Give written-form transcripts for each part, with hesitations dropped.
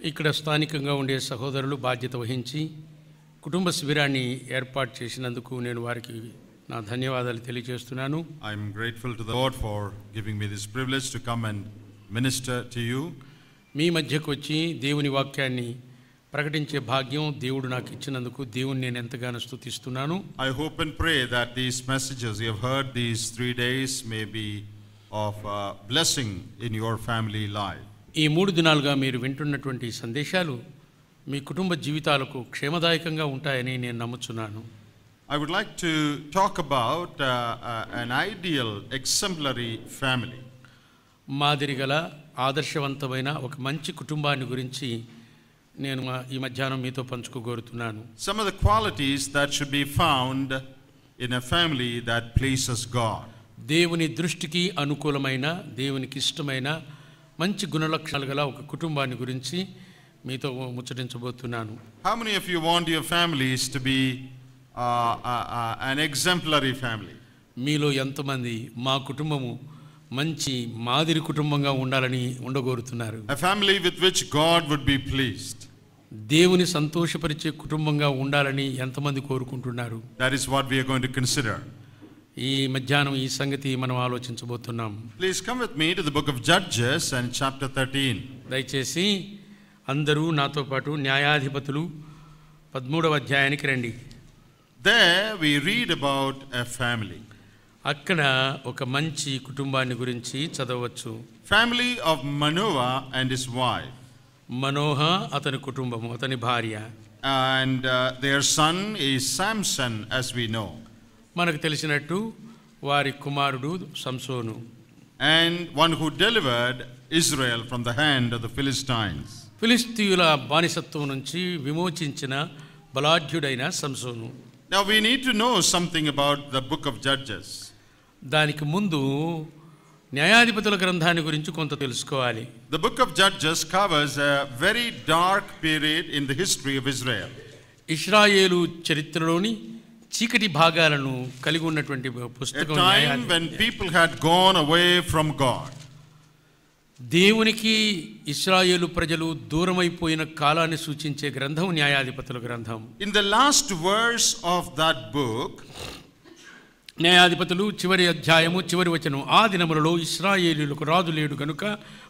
ఇక్కడ స్థానికంగా ఉండే సహోదరులు బాధ్యత వహించి కుటుంబ శిబిరాన్ని ఏర్పాటు చేసినందుకు నేను వారికి నా ధన్యవాదాలు తెలియజేస్తున్నాను. I am grateful to the Lord for giving me this privilege to come and minister to you. మీ మధ్యకు వచ్చి దేవుని వాక్యాన్ని ప్రకటించే భాగ్యం దేవుడు నాకు ఇచ్చినందుకు దేవుని నేను ఎంతగానో స్తుతిస్తున్నాను. I hope and pray that these messages you have heard these 3 days may be of blessing in your family life. ఈ 3 దినాలుగా మీరు వింటున్నటువంటి సందేశాలు మీ కుటుంబ జీవితాలకు క్షేమదాయకంగా ఉంటాయని నేను నమ్ముచున్నాను. I would like to talk about an ideal exemplary family. మాదిరిగల ఆదర్శవంతమైన ఒక మంచి కుటుంబాన్ని గురించి నేను ఈ మధ్యాహ్నం మీతో పంచుకోగోరుతున్నాను. Some of the qualities that should be found in a family that pleases God. దేవుని దృష్టికి అనుకూలమైన దేవునికి ఇష్టమైన మంచి గుణలక్షణాలు గల ఒక కుటుంబాన్ని గురించి మీతో ముచ్చటించబోతున్నాను. How many of you want your families to be an exemplary family? మీలో ఎంతమంది మా కుటుంబము మంచి మాదిరి కుటుంబంగా ఉండాలని ఉండగోరుతున్నారు? A family with which God would be pleased. దేవుని సంతోషపరిచే కుటుంబంగా ఉండాలని ఎంతమంది కోరుకుంటున్నారు? That is what we are going to consider. ఈ మధ్యాహ్నం ఈ సంగతి మనం ఆలోచించబోతున్నాం. Please come with me to the book of Judges and chapter 13. దయచేసి అందరూ నాతో పాటు న్యాయాధిపతులు 13వ అధ్యాయానికి రండి. There we read about a family. అక్కడ ఒక మంచి కుటుంబాన్ని గురించి చదవచ్చు. Family of Manoah and his wife. మనోహ అతని కుటుంబము, అతని భార్య. And their son is Samson, as we know. మనకు తెలిసినట్టు వారి కుమారుడు సంసోను. And one who delivered Israel from the hand of the Philistines. ఫిలిస్తీయుల బానిసత్వం నుంచి విమోచించిన బలాఢ్యుడైన సంసోను. Now we need to know something about the book of Judges. దానికి ముందు న్యాయాధిపతుల గ్రంథాన్ని గురించి కొంత తెలుసుకోవాలి. The book of Judges covers a very dark period in the history of Israel. ఇశ్రాయేలు చరిత్రలోని చీకటి భాగాలను కలిగి ఉన్నటువంటి పుస్తకం. A time when people had gone away from God. దేవునికి ఇశ్రాయేలు ప్రజలు దూరమైపోయిన కాలాన్ని సూచించే గ్రంథం న్యాయాధిపతుల గ్రంథం. In the last verse of that book, న్యాయాధిపతులు చివరి అధ్యాయము చివరి వచనం, ఆ దినములలో ఇశ్రాయేలీయులకు రాజు లేడు కనుక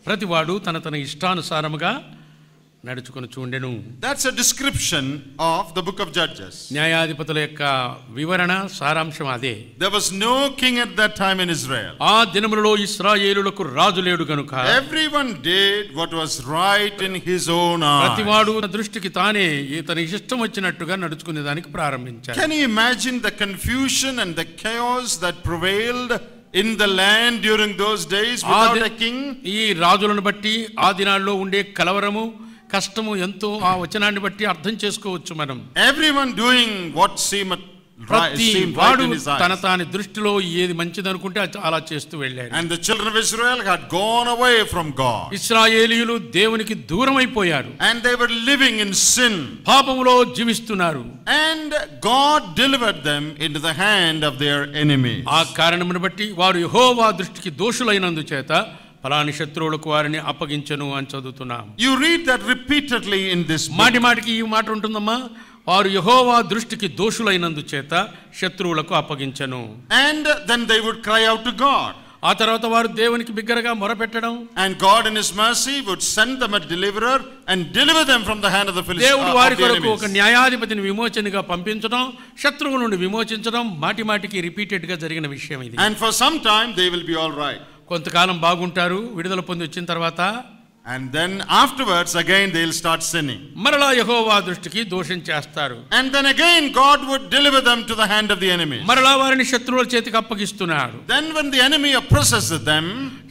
ప్రతివాడు తన ఇష్టానుసారముగా నడుచుకొని చూండెను. that's a description of the book of Judges. న్యాయాధిపతుల యొక్క వివరణ సారాంశం అదే. There was no king at that time in Israel. ఆ దినములలో ఇశ్రాయేలులకు రాజు లేడు కనుక Everyone did what was right in his own eyes. ప్రతివాడు దృష్టికి తానే తన ఇష్టం వచ్చినట్టుగా నడుచుకునే దానికి ప్రారంభించారు. Can you imagine the confusion and the chaos that prevailed in the land during those days without a king? ఈ రాజులను బట్టి ఆ దినాల్లో ఉండే కలవరము కష్టము ఎంతో ఆ వచనాన్ని బట్టి అర్థం చేసుకోవచ్చు మనం. Everyone doing what seemed right in his eyes. తన తాని దృష్టిలో ఏది మంచిది అనుకుంటే అలా చేస్తూ వెళ్ళారు. And the children of Israel had gone away from God. ఇశ్రాయేలీయులు దేవునికి దూరం అయిపోయారు. And they were living in sin. పాపములో జీవిస్తున్నారు. And God delivered them into the hand of their enemies. ఆ కారణమును బట్టి వారు యెహోవా దృష్టికి దోషులైనందుచేత ఫలాని శత్రువులకు వారిని అప్పగించెను అని చదువుతున్నాం. You read that repeatedly in this book. మాటికి ఈ మాట ఉంటుందమ్మా, వారు యెహోవా దృష్టికి దోషులైనందుచేత శత్రువులకు అప్పగించెను. And then they would cry out to God. ఆ తర్వాత వారు దేవునికి బిగ్గరగా మొరపెట్టడం. And God in his mercy would send them a deliverer and deliver them from the hand of the Philistines. దేవుడు వారి కొరకు ఒక న్యాయాధిపతిని విమోచనగా పంపించడం, శత్రువు నుండి విమోచించడం మాటికి రిపీటెడ్ గా జరిగిన విషయం ఇది. And for some time they will be all right. కొంతకాలం బాగుంటారు, విడుదల పొంది వచ్చిన తర్వాత and then afterwards again they'll start sinning. మరలా యెహోవా దృష్టికి దోషం చేస్తారు. And then again God would deliver them to the hand of the enemy. మరలా వారిని శత్రువుల చేతికి అప్పగిస్తున్నారు. Then when the enemy oppresses them,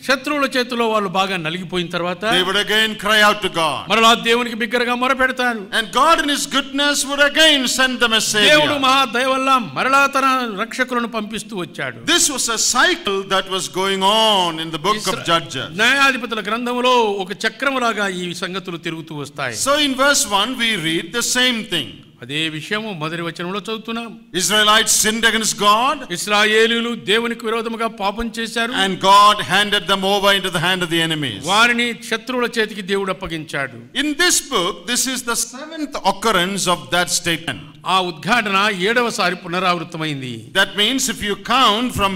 శత్రువుల చేతిలో వాళ్ళు బాగా నలిగిపోయిన తర్వాత they would again cry out to God. మరలా దేవునికి బిగ్గరగా మొరపెడతారు. And God in his goodness would again send them a savior. దేవుడు మహా దయ వల్ల మరలా తన రక్షకులను పంపిస్తూ వచ్చాడు. This was a cycle that was going on in the book of Judges. న్యాయాధిపతుల గ్రంథములో ఒక చక్రములాగా ఈ సంగతులు తిరుగుతూ వస్తాయి. So in verse 1 we read the same thing. అదే విషయము మొదటి వచనంలో చదువుతున్నాం. Israelites sinned against God. ఇశ్రాయేలీయులు దేవునికి విరోధముగా పాపం చేశారు. And God handed them over into the hand of the enemies. వారిని శత్రువుల చేతికి దేవుడు అప్పగించాడు. In this book, this is the 7th occurrence of that statement. ఆ ఉద్ఘాటన 7వసారి పునరావృతమైంది. That means if you count from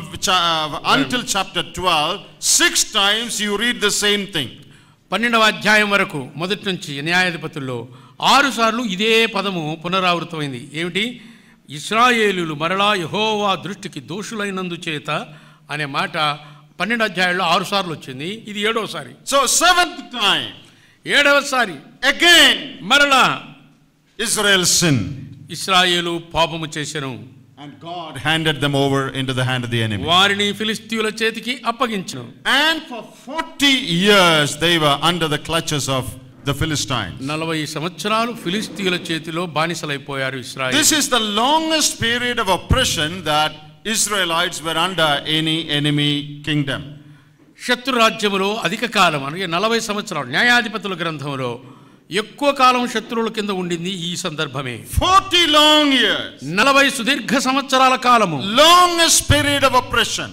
until chapter 12, 6 times you read the same thing. 12వ అధ్యాయం వరకు మొదటి నుంచి న్యాయాధిపతుల్లో 6 సార్లు ఇదే పదము పునరావృతమైంది. ఏమిటి? ఇశ్రాయేలీయులు మరలా యెహోవా దృష్టికి దోషులైనందుచేత అనే మాట 12 అధ్యాయాల్లో 6 సార్లు వచ్చింది. ఇది 7వసారి. So 7th time, 7వసారి again మరలా Israel sinned. ఇశ్రాయేలు పాపము చేసెను. And God handed them over into the hand of the enemy. వారిని ఫిలిష్తీయుల చేతికి అప్పగించెను. And for 40 years they were under the clutches of the Philistines. 40 సంవత్సరాలు ఫిలిష్తీయుల చేతిలో బానిసలైపోయారు ఇశ్రాయేలు. This is the longest period of oppression that Israelites were under any enemy kingdom. శత్రు రాజ్యములో అధిక కాలం అనగా 40 సంవత్సరాలు. న్యాయాధిపతుల గ్రంథంలో ఎక్కువ కాలం శత్రువుల కింద ఉండింది ఈ సందర్భమే. 40 long years. 40 సుదీర్ఘ సంవత్సరాల కాలము. Longest period of oppression.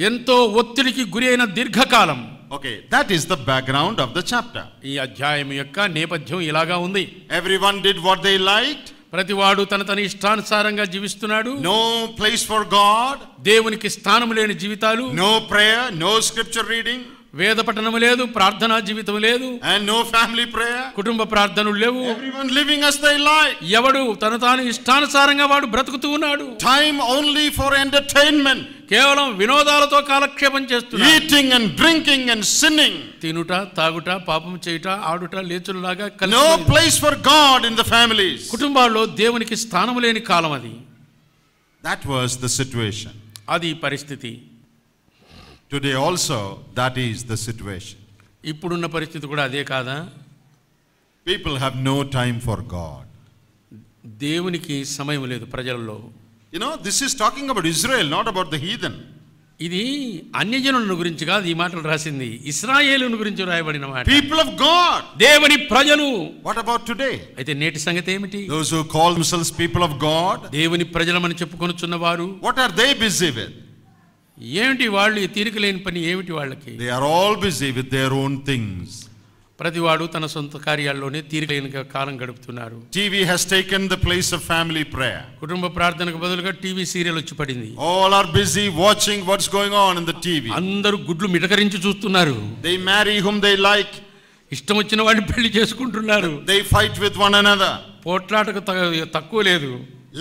ఎంతో ఒత్తిడికి గురి అయిన దీర్ఘకాలం. Okay, that is the background of the chapter. ఈ అధ్యాయం యొక్క నేపథ్యం ఇలాగా ఉంది. Everyone did what they liked. ప్రతివాడు తన ఇష్టానుసారంగా జీవిస్తున్నాడు. No place for God. దేవునికి స్థానం లేని జీవితాలు. No prayer, no scripture reading. వేద పఠనం లేదు, ప్రార్థనా జీవితం లేదు. And no family prayer. కుటుంబ ప్రార్థనలు లేవు. Everyone living as they like. ఎవడు తాను ఇష్టానుసారంగా వాడు బ్రతుకుతూ ఉన్నాడు. Time only for entertainment. కేవలం వినోదాలతో కాలక్షేపం చేస్తున్నాడు. Eating and drinking and sinning. తినుట, తాగుట, పాపం చేయుట, ఆడుట, లేచులాగా No place for God in the families. కుటుంబాల్లో దేవునికి స్థానం లేని కాలం అది. That was the situation. అది పరిస్థితి. Today also that is the situation. ఇప్పుడున్న పరిస్థితి కూడా అదే కాదా? People have no time for God. దేవునికి సమయం లేదు ప్రజలలో. You know, this is talking about Israel, not about the heathen. ఇది అన్యజనుల గురించి కాదు ఈ మాటలు రాసింది, ఇశ్రాయేలుల గురించి రాయబడిన మాట. People of God. దేవుని ప్రజలు. What about today? అయితే నేటి సంగతి ఏమిటి? Those who call themselves people of God. దేవుని ప్రజలమని చెప్పుకొనుచున్న వారు. What are they busy with? ఏమిటి వాళ్ళు తీరిక లేని పని ఏమిటి వాళ్ళకి? They are all busy with their own things. ప్రతివాడు తన సొంత కార్యాల్లోనే తీరిక లేని కాలం గడుపుతున్నారు. TV has taken the place of family prayer. కుటుంబ ప్రార్థనకు బదులుగా టీవీ సీరియల్ వచ్చి పడింది. All are busy watching what's going on in the TV. అందరూ గుడ్లు మిటకరించి చూస్తున్నారు. They marry whom they like. ఇష్టం వచ్చిన వాడిని పెళ్లి చేసుకుంటున్నారు. They fight with one another. పోట్లాటకు తక్కువ లేదు.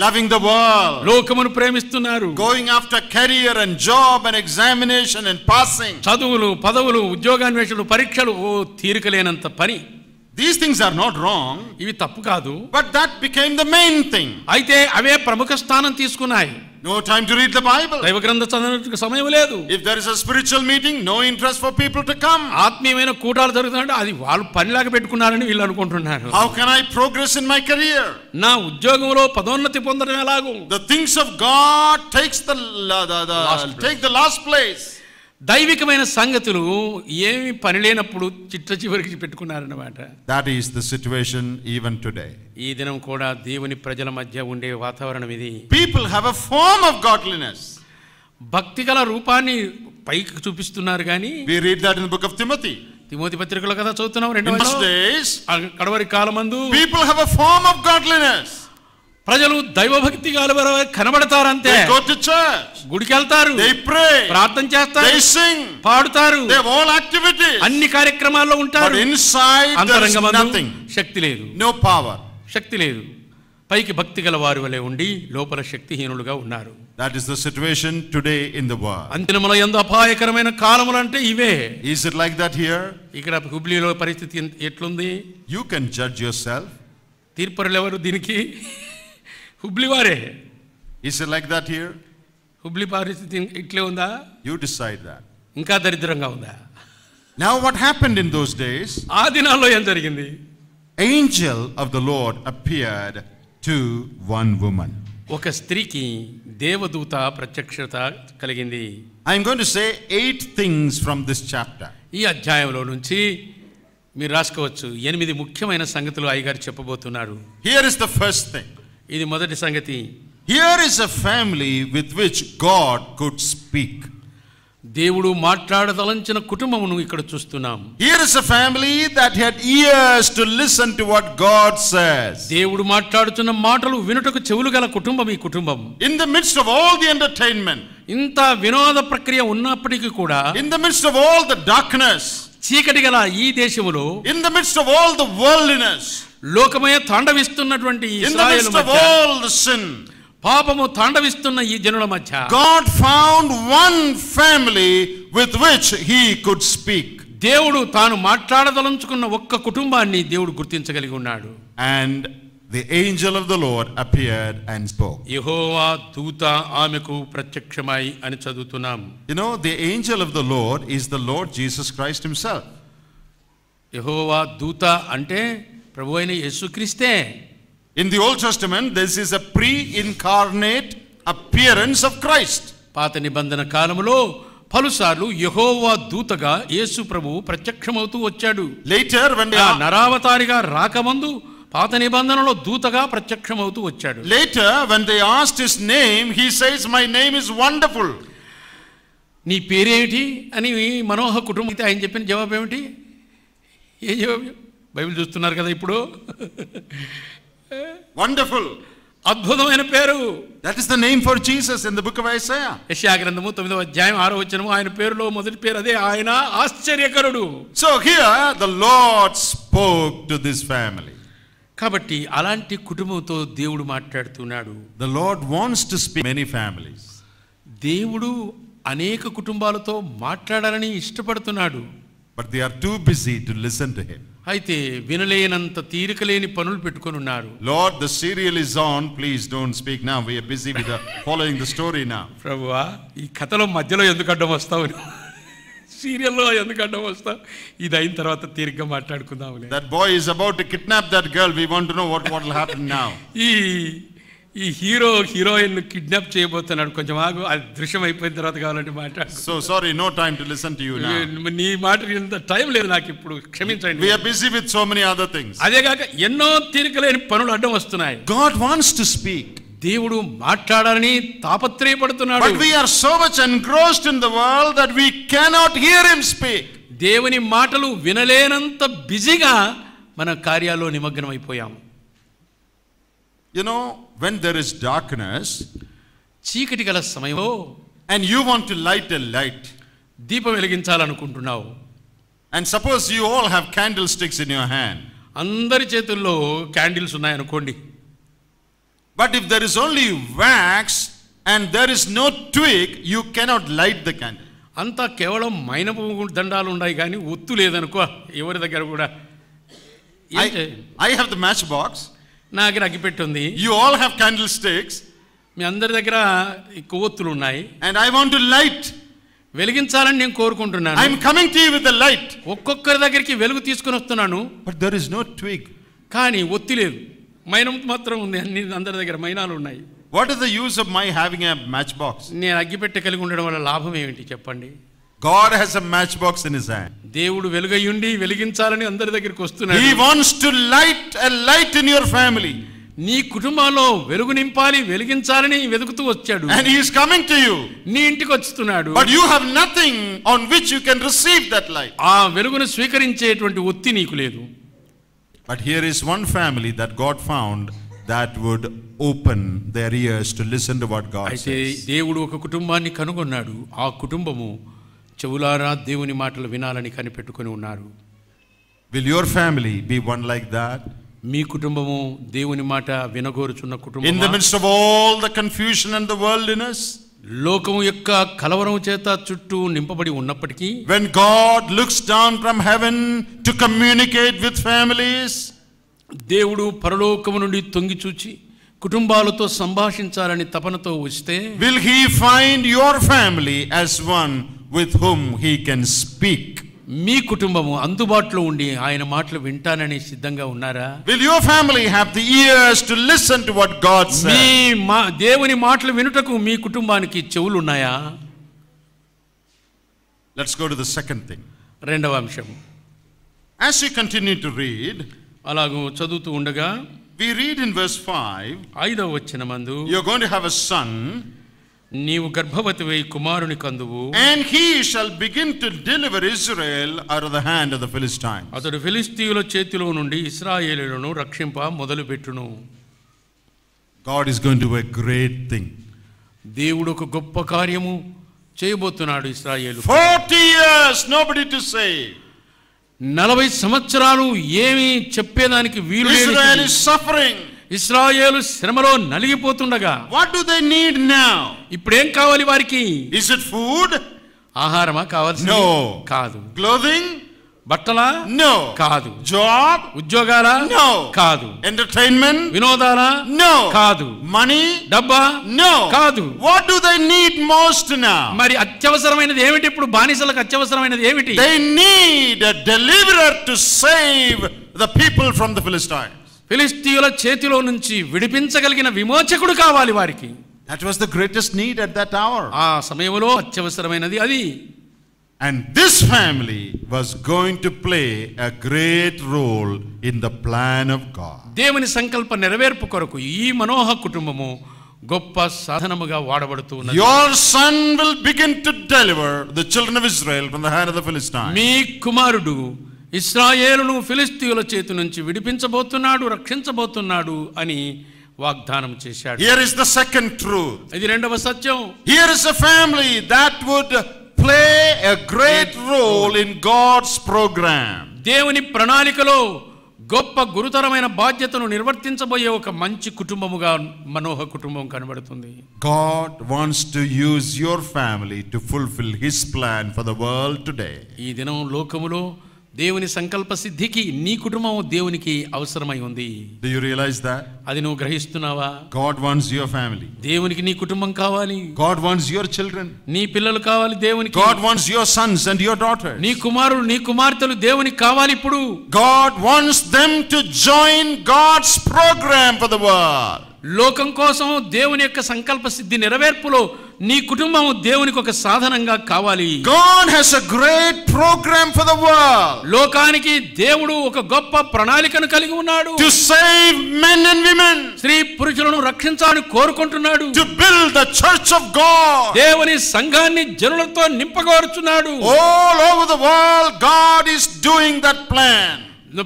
Loving the world. లోకమును ప్రేమిస్తున్నారు. Going after career and job and examination and passing. చదువులు, పదవులు, ఉద్యోగాన్వేషణలు, పరీక్షలు, తీరిక లేనంత పని. These things are not wrong. ఇవి తప్పు కాదు. But that became the main thing. అయితే అవే ప్రముఖ స్థానం తీసుకున్నాయి. No time to read the Bible. దైవ గ్రంథ చదవడానికి సమయం లేదు. If there is a spiritual meeting, no interest for people to come. ఆత్మీయమైన కూటాలు జరుగుతుంటే అది వాళ్ళు పనిలాగా పెట్టుకున్నారని వీళ్ళు అనుకుంటున్నారు. How can I progress in my career? నా ఉద్యోగంలో పదోన్నతి పొందడం ఎలాగో? The things of God take the last place. దైవికమైన సంగతులు ఏమి పని లేనప్పుడు చిట్ట చివరికి పెట్టుకున్నారన్నమాట. That is the situation even today. ఈ దినం కూడా దేవుని ప్రజల మధ్య ఉండే వాతావరణం ఇది. People have a form of godliness. భక్తి గల రూపాన్ని పైకి చూపిస్తున్నారు కానీ. We read that in the book of Timothy. Timothy పత్రికలో కదా చదువుతున్నాం. In those days, కడవరి కాలమందు people have a form of godliness. ప్రజలు దైవభక్తి గలవారు కనబడతారంతే. They go to church. గుడికి వెళ్తారు. They pray. ప్రార్థన చేస్తారు. They sing. పాడుతారు. They have all activities. అన్ని కార్యక్రమాల్లో ఉంటారు. But inside there is nothing. శక్తి లేదు. No power. శక్తి లేదు. పైకి భక్తి గల వారి వలె ఉండి లోపల శక్తిహీనులుగా ఉన్నారు. That is the situation today in the world. అంతిమముల యందు అపాయకరమైన కాలములు అంటే ఇవే. Is it like that here? ఇక్కడ హుబ్లీలో పరిస్థితి ఎట్లుంది? You can judge yourself. తీర్పరులు ఎవరు దీనికి? హుబ్లీ వారే. Is it like that here? Hubli పరిస్థితి ఇట్లే ఉందా? You decide that. ఇంకా దరిద్రంగా ఉందా? Now what happened in those days? ఆ దినాల్లో ఏం జరిగింది? Angel of the Lord appeared to one woman. ఒక స్త్రీకి దేవదూత ప్రత్యక్షత కలిగింది. I am going to say 8 things from this chapter. ఈ అధ్యాయంలో నుంచి మీరు రాసుకోవచ్చు 8 ముఖ్యమైన సంగతులు అయ్యగారు చెప్పబోతున్నారు. Here is the first thing. ఇది మొదటి సంగతి. Here is a family with which God could speak. దేవుడు మాట్లాడదలంచిన కుటుంబమును ఇక్కడ చూస్తున్నాం. Here is a family that had ears to listen to what God says. దేవుడు మాట్లాడుతున్న మాటలు వినుటకు చెవులు గల కుటుంబం ఈ కుటుంబం. In the midst of all the entertainment, ఇంత వినోద ప్రక్రియ ఉన్నప్పటికీ కూడా, in the midst of all the darkness, చీకటి గల ఈ దేశములో, in the midst of all the worldliness, లోకమయ తాండవిస్తున్నటువంటి in the midst of all the sin, పాపము తాండవిస్తున్న ఈ జనుల మధ్య God found one family with which he could speak. దేవుడు తాను మాట్లాడదలంచుకున్న ఒక్క కుటుంబాన్ని దేవుడు గుర్తించగలిగి ఉన్నాడు. And the angel of the Lord appeared and spoke. యెహోవా దూత ఆమెకు ప్రత్యక్షమై అని చదువుతున్నాం. You know, the angel of the Lord is the Lord Jesus Christ himself. యెహోవా దూత అంటే ప్రభువైన యేసుక్రీస్తే. In the Old Testament, this is a pre-incarnate appearance of Christ. పాత నిబంధన కాలములో పలుసార్లు యెహోవా దూతగా యేసు ప్రభువు ప్రత్యక్షమవుతూ వచ్చాడు. Later, when నరావతారిగా రాకముందు పాత నిబంధనలో దూతగా ప్రత్యక్షమవుతూ వచ్చాడు. Later, when they asked his name, he says, "My name is Wonderful." నీ పేరేమిటి అని మనోహ కుటుంబం అయితే ఆయన చెప్పిన జవాబు ఏమిటి? ఏం జవాబు? బైబిల్ చూస్తున్నారు కదా ఇప్పుడు. Wonderful. అద్భుతమైన పేరు. That is the name for Jesus in the book of Isaiah. యెషయా గ్రంథము 9వ అధ్యాయం 6వ వచనము ఆయన పేరులో మొదటి పేరు అదే, ఆయన ఆశ్చర్యకరుడు. So here the Lord spoke to this family. కాబట్టి అలాంటి కుటుంబంతో దేవుడు మాట్లాడుతున్నాడు. The Lord wants to speak to many families. దేవుడు అనేక కుటుంబాలతో మాట్లాడాలని ఇష్టపడుతున్నాడు. But they are too busy to listen to him. అయితే వినలేనంత తీరిక లేని పనులు పెట్టుకొని ఉన్నారు. Lord, the serial is on. Please don't speak now. We are busy with following the story now. ప్రభువా, ఈ కథలో మధ్యలో ఎందుకు అడ్డం వస్తావు? సీరియల్లో ఎందుకు అడ్డం వస్తావు? ఇది అయిన తర్వాత తీరిగ్గా మాట్లాడుకుందాం. That boy is about to kidnap that girl. We want to know what will happen now. ఈ హీరో హీరోయిన్ కిడ్నాప్ చేయబోతున్నాడు. కొంచెం ఆగు, అది దృశ్యం అయిపోయిన తర్వాత కావాలంటే మాట్లాడు. So sorry, no time to listen to you now. నీ మాట ఇంత టైం లేదు నాకు ఇప్పుడు, క్షమించండి. We are busy with so many other things. అదే కాక ఎన్నో తీరికలేని పనులు అడ్డం వస్తున్నాయి. God wants to speak. దేవుడు మాట్లాడాలని తాపత్రయపడుతున్నాడు. But we are so much engrossed in the world that we cannot hear him speak. దేవుని మాటలు వినలేనంత బిజీగా మన కార్యాల్లో నిమగ్నం అయిపోయాం. You know, when there is darkness, చీకటి గల సమయంలో, and you want to light a light, దీపం వెలిగించాలనుకుంటున్నావు, and suppose you all have candlesticks in your hand, అందరి చేతుల్లో క్యాండిల్స్ ఉన్నాయనుకోండి. but if there is only wax and there is no twig, you cannot light the candle. అంతా కేవలం మైనపు దండాలు ఉన్నాయి కానీ ఒత్తు లేదనుకో ఎవరి దగ్గర కూడా. I have the matchbox. నా దగ్గర అగ్గిపెట్టి ఉంది. You all have candlesticks. మీ అందరి దగ్గర కొవ్వొత్తులు ఉన్నాయి. And I want to light. వెలిగించాలని నేను కోరుకుంటున్నాను. I am coming to you with the light. ఒక్కొక్కరి దగ్గరికి వెలుగు తీసుకొని వస్తున్నాను. But there is no twig. కానీ ఒత్తి లేదు, మైనం మాత్రం ఉంది. అన్ని అందరి దగ్గర మైనాలు ఉన్నాయి. What is the use of my having a matchbox? నేను అగ్గిపెట్టె కలిగి ఉండడం వల్ల లాభం ఏమిటి చెప్పండి? God has a matchbox in his hand. దేవుడు వెలుగయ్యుండి వెలిగించాలని అందరి దగ్గరికి వస్తున్నాడు. He wants to light a light in your family. నీ కుటుంబంలో వెలుగు నింపాలి, వెలిగించాలని వెతుకుతూ వచ్చాడు. And he is coming to you. నీ ఇంటికి వస్తున్నాడు. But you have nothing on which you can receive that light. ఆ వెలుగును స్వీకరించేటువంటి ఒత్తి నీకు లేదు. But here is one family that God found that would open their ears to listen to what God అయితే says. దేవుడు ఒక కుటుంబాన్ని కనుగొన్నాడు. ఆ కుటుంబము చెవులారా దేవుని మాటలు వినాలని కనిపెట్టుకొని ఉన్నారు. Will your family be one like that? మీ కుటుంబము దేవుని మాట వినగోరుచున్న కుటుంబం. In the midst of all the confusion and the worldliness, లోకము యొక్క కలవరం చేత చుట్టూ నింపబడి ఉన్నప్పటికీ, when God looks down from heaven to communicate with families, దేవుడు పరలోకము నుండి తొంగి చూచి కుటుంబాలతో సంభాషించాలని తపనతో వస్తే, will he find your family as one with whom he can speak? మీ కుటుంబము అందుబాటులో ఉండి ఆయన మాటలు వింటానని సిద్ధంగా ఉన్నారా? Will your family have the ears to listen to what God says? దేవుని మాటలు వినుటకు మీ కుటుంబానికి చెవులు ఉన్నాయా? Let's go to the second thing. రెండవ అంశం. As you continue to read, అలాగూ చదువుతూ ఉండగా, we read in verse 5, 5వ వచనమందు, you're going to have a son, నీవు గర్భవతివై కుమారుని కందువు, and he shall begin to deliver Israel out of the hand of the Philistines. అతడు ఫిలిష్తీయుల చేతిలో నుండి ఇశ్రాయేలులను రక్షింప మొదలుపెట్టును. God is going to do a great thing. దేవుడు ఒక గొప్ప కార్యము చేయబోతున్నాడు. ఇశ్రాయేలు 40 years nobody to save. 40 సంవత్సరాలు ఏమీ చెప్పేదానికి వీలు లేదు. Israel is suffering. ఇశ్రాయేలు శ్రమలో నలిగిపోతుండగా, What do they need now? ఇప్పుడేం కావాలి వారికి? Is it food? ఆహారమా కావాల్సింది? No. కాదు. Clothing? బట్టలా? No. కాదు. Job? ఉద్యోగాలా? No. కాదు. Entertainment? వినోదాలా? No. కాదు. Money? డబ్బా? No. కాదు. What do they need most now? మరి అత్యవసరమైనది ఏమిటి? ఇప్పుడు బానిసలకు అత్యవసరమైనది ఏమిటి? They need a deliverer to save the people from the Philistines. ఫిలిష్తీయుల చేతిలో నుంచి విడిపించగలిగిన విమోచకుడు కావాలి వారికి. That was the greatest need at that hour. ఆ సమయంలో అత్యవసరమైనది అది. And this family was going to play a great role in the plan of God. దేవుని సంకల్ప నెరవేర్పు కొరకు ఈ మనోహ కుటుంబము గొప్ప సాధనముగా వాడబడుతున్నది. Your son will begin to deliver the children of Israel from the hand of the Philistines. మీ కుమారుడు ఇశ్రాయేలును ఫిలిష్తీయుల చేతి నుంచి విడిపించబోతున్నాడు, రక్షించబోతున్నాడు అని వాగ్దానం చేశాడు. Here is the second truth. ఇది రెండవ సత్యం. Here is a family that would play a great role in God's program. దేవుని ప్రణాళికలో గొప్ప గురుతరమైన బాధ్యతను నిర్వర్తించబోయే ఒక మంచి కుటుంబముగా మనోహ కుటుంబం కనబడుతుంది. God wants to use your family to fulfill his plan for the world today. ఈ దినం లోకములో దేవుని సంకల్ప సిద్ధికి నీ కుటుంబం దేవునికి అవసరమై ఉంది. Do you realize that? అది నువ్వు గ్రహిస్తున్నావా? God wants your family. దేవునికి నీ కుటుంబం కావాలి. God wants your children. నీ పిల్లలు కావాలి దేవునికి. God wants your sons and your daughters. నీ కుమారులు నీ కుమార్తెలు దేవునికి కావాలి. ఇప్పుడు God wants them to join God's program for the world. లోకం కోసం దేవుని యొక్క సంకల్ప సిద్ధి నెరవేర్పులో నీ కుటుంబం దేవునికి ఒక సాధనంగా కావాలి. God has a great program for the world. లోకానికి దేవుడు ఒక గొప్ప ప్రణాళికను కలిగి ఉన్నాడు. To save men and women. స్త్రీ పురుషులను రక్షించాలని కోరుకుంటున్నాడు. To build the church of God. దేవుని సంఘాన్ని జనులతో నింపగోరుచున్నాడు. All over the world God is doing that plan.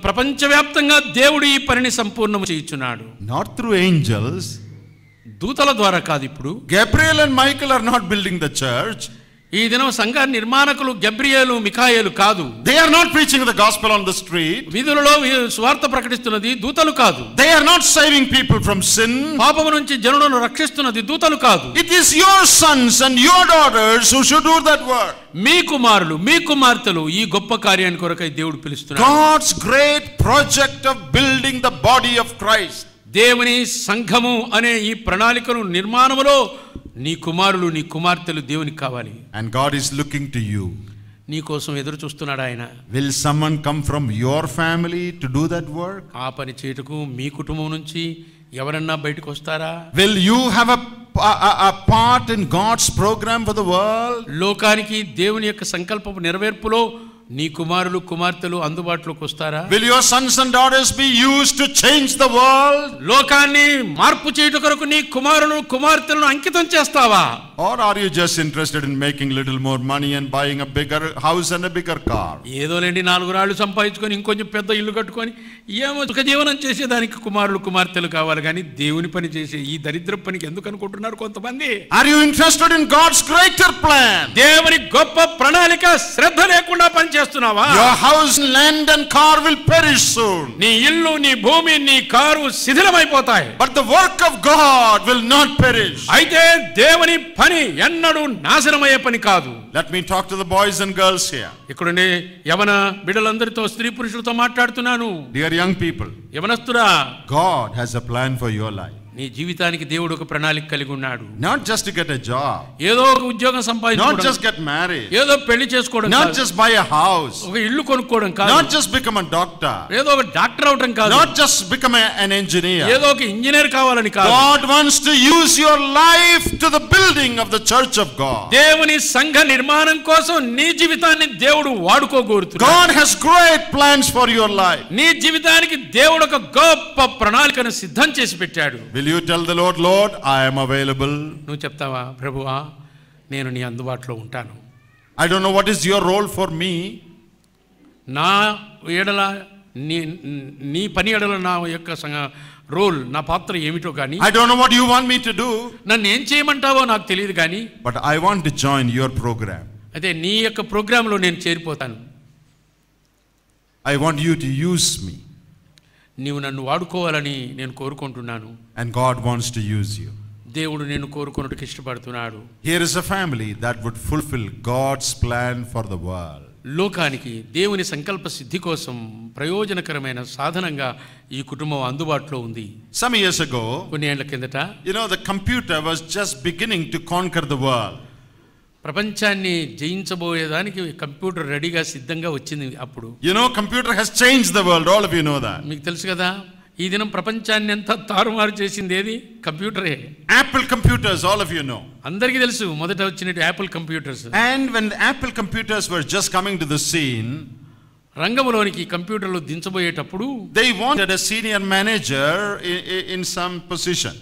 ప్రపంచవ్యాప్తంగా దేవుడు ఈ పనిని సంపూర్ణము చేయుచున్నాడు. Not through angels. దూతల ద్వారా కాదు. ఇప్పుడు Gabriel and Michael are not building the church. ఈ దినం సంఘ నిర్మాణకులు గబ్రియేలు మిఖాయేలు కాదు. They are not preaching the gospel on the street. వీధులలో సువార్త ప్రకటిస్తున్నది దూతలు కాదు. They are not saving people from sin. పాపము నుంచి జనులను రక్షిస్తున్నది దూతలు కాదు. It is your sons and your daughters who should do that work. మీ కుమారులు మీ కుమార్తెలు ఈ గొప్ప కార్యాన్ని కొరకై దేవుడు పిలుస్తున్నాడు. God's great project of building the body of Christ. దేవుని సంఘము అనే ఈ ప్రణాళికను నిర్మాణములో నీ కుమారులు నీ కుమార్తెలు దేవునికి కావాలి. And God is looking to you. నీ కోసం ఎదురు చూస్తున్నాడు ఆయన. Will someone come from your family to do that work? ఆ పని చేయుటకు మీ కుటుంబం నుంచి ఎవరన్నా బయటకు వస్తారా? Will you have a part in God's program for the world? లోకానికి దేవుని యొక్క సంకల్పపు నెరవేర్పులో నీ కుమారులు కుమార్తెలు అందుబాటులోకి వస్తారా? Will your sons and daughters be used to change the world? లోకాన్ని మార్పు చేయుట కొరకు నీ కుమారులు కుమార్తెలను అంకితం చేస్తావా? Or are you just interested in making little more money and buying a bigger house and a bigger car? ఏదోలేండి 4 రాళ్ళు సంపాదించుకొని ఇంకొంచెం పెద్ద ఇల్లు కట్టుకొని ఏమో సుఖ జీవనం చేసేదానికి కుమారులు కుమార్తెలు కావాలి, కానీ దేవుని పని చేసే ఈ దరిద్ర పనికి ఎందుకు అనుకుంటున్నారు కొంతమంది? Are you interested in God's greater plan? దేవుని గొప్ప ప్రణాళిక శ్రద్ధ లేకుండా పనిచేస్తున్నావా? Your house, land and car will perish soon. నీ ఇల్లు నీ భూమి నీ car శిథిలమైపోతాయి. But the work of God will not perish. అయితే దేవుని పని ఎన్నడూ నాశనమయ్యే పని కాదు. Let me talk to the boys and girls here. ఇక్కడుండే యవన బిడ్డలందరితో స్త్రీ పురుషులతో మాట్లాడుతున్నాను. Dear young people, యవనస్తురా, God has a plan for your life. నీ జీవితానికి దేవుడు ఒక ప్రణాళిక కలిగి ఉన్నాడు. Not just to get a job. ఏదో ఒక ఉద్యోగం సంపాదించుకోవడం, Not just get married. ఏదో పెళ్లి చేసుకోవడం, Not just buy a house. ఒక ఇల్లు కొనుక్కోవడం కాదు, Not just become a doctor. ఏదో ఒక డాక్టర్ అవడం కాదు, Not just become an engineer. ఏదో ఒక ఇంజనీర్ కావాలని కాదు. God wants to use your life to the building of the church of God. దేవుని సంఘ నిర్మాణం కోసం నీ జీవితాన్ని దేవుడు వాడుకోగోరుతున్నాడు. God has great plans for your life. నీ జీవితానికి దేవుడు ఒక గొప్ప ప్రణాళికను సిద్ధం చేసి పెట్టాడు. Will you tell the Lord, Lord, I am available? నువ్వు చెప్తావా, ప్రభువా నేను నీ అందుబాటులో ఉంటాను. I don't know what is your role for me. నా ఎడల నీ పని ఎడల నా యొక్క రోల్, నా పాత్ర ఏమిటో కానీ, I don't know what you want me to do. నన్ను ఏం చేయమంటావో నాకు తెలియదు కానీ, But I want to join your program. అదే నీ యొక్క ప్రోగ్రాంలో నేను చేరిపోతాను. I want you to use me. నీవు నన్ను వాడుకోవాలని నేను కోరుకుంటున్నాను. And God wants to use you. దేవుడు నేను కోరుకున్నట్టుకు ఇష్టపడుతున్నాడు. Here is a family that would fulfill God's plan for the world. లోకానికి దేవుని సంకల్ప సిద్ధి కోసం ప్రయోజనకరమైన సాధనంగా ఈ కుటుంబం అందుబాటులో ఉంది. Some years ago, కొన్ని ఏళ్ల కిందట, the computer was just beginning to conquer the world. ప్రపంచాన్ని జయించబోయేదానికి కంప్యూటర్ రెడీగా సిద్ధంగా వచ్చింది. అప్పుడు computer has changed the world. All of you know that. మీకు తెలుసు కదా, ఈ దినం ప్రపంచాన్ని ఎంత తారుమారు చేసింది ఏది? కంప్యూటరే. Apple computers, all of you know. అందరికీ తెలుసు, మొదట వచ్చినట్టు Apple computers. And when the Apple computers were just coming to the scene, రంగంలోనికి కంప్యూటర్లు దించబోయేటప్పుడు they wanted a senior manager in some position.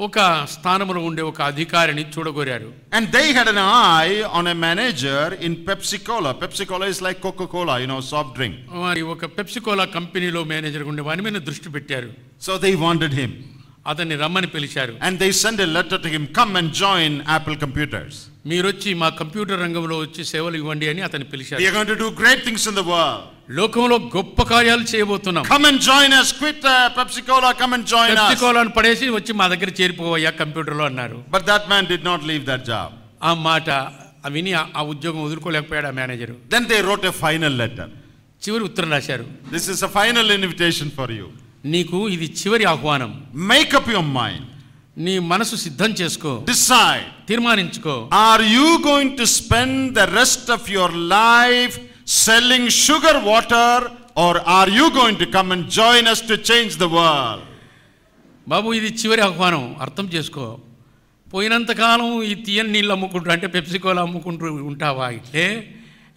ఒక స్థానంలో ఉండే ఒక అధికారిని చూడగోరారు. And they had an eye on a manager in Pepsi Cola. Pepsi Cola is like Coca-Cola, soft drink. మరి ఒక Pepsi Kola కంపెనీలో manager ఉండే వాని మీద దృష్టి పెట్టారు. So they wanted him. అతన్ని రమ్మని పిలిచారు. And they sent a letter to him, come and join Apple Computers. మీరు వచ్చి మా కంప్యూటర్ రంగంలో వచ్చి సేవలు ఇవ్వండి అని అతన్ని పిలిచారు. We are going to do great things in the world. లోకంలో గొప్ప కార్యాలు చేయబోతున్నాం. Come and join us. Quit Pepsi Cola. Come and join us. Pepsi కోలాను పడేసి వచ్చి మా దగ్గర చేరిపోవయ్యా కంప్యూటర్లో అన్నారు. But that man did not leave that job. ఆ మాట విని ఆ ఉద్యోగం వదులుకోలేకపోయాడు ఆ manager. Then they wrote a final letter. చివరి ఉత్తరం రాశారు. This is a final invitation for you. నీకు ఇది చివరి ఆహ్వానం. Make up your mind. నీ మనసు సిద్ధం చేసుకో. Decide. తీర్మానించుకో. Are you going to spend the rest of your life selling sugar water, or are you going to come and join us to change the world? బాబు, ఇది చివరి ఆహ్వానం, అర్థం చేసుకో. పోయినంతకాలం ఈ తీయని నీళ్ళు అమ్ముకుంటూ, అంటే పెప్సి కోలా అమ్ముకుంటూ ఉంటావా ఇట్లే,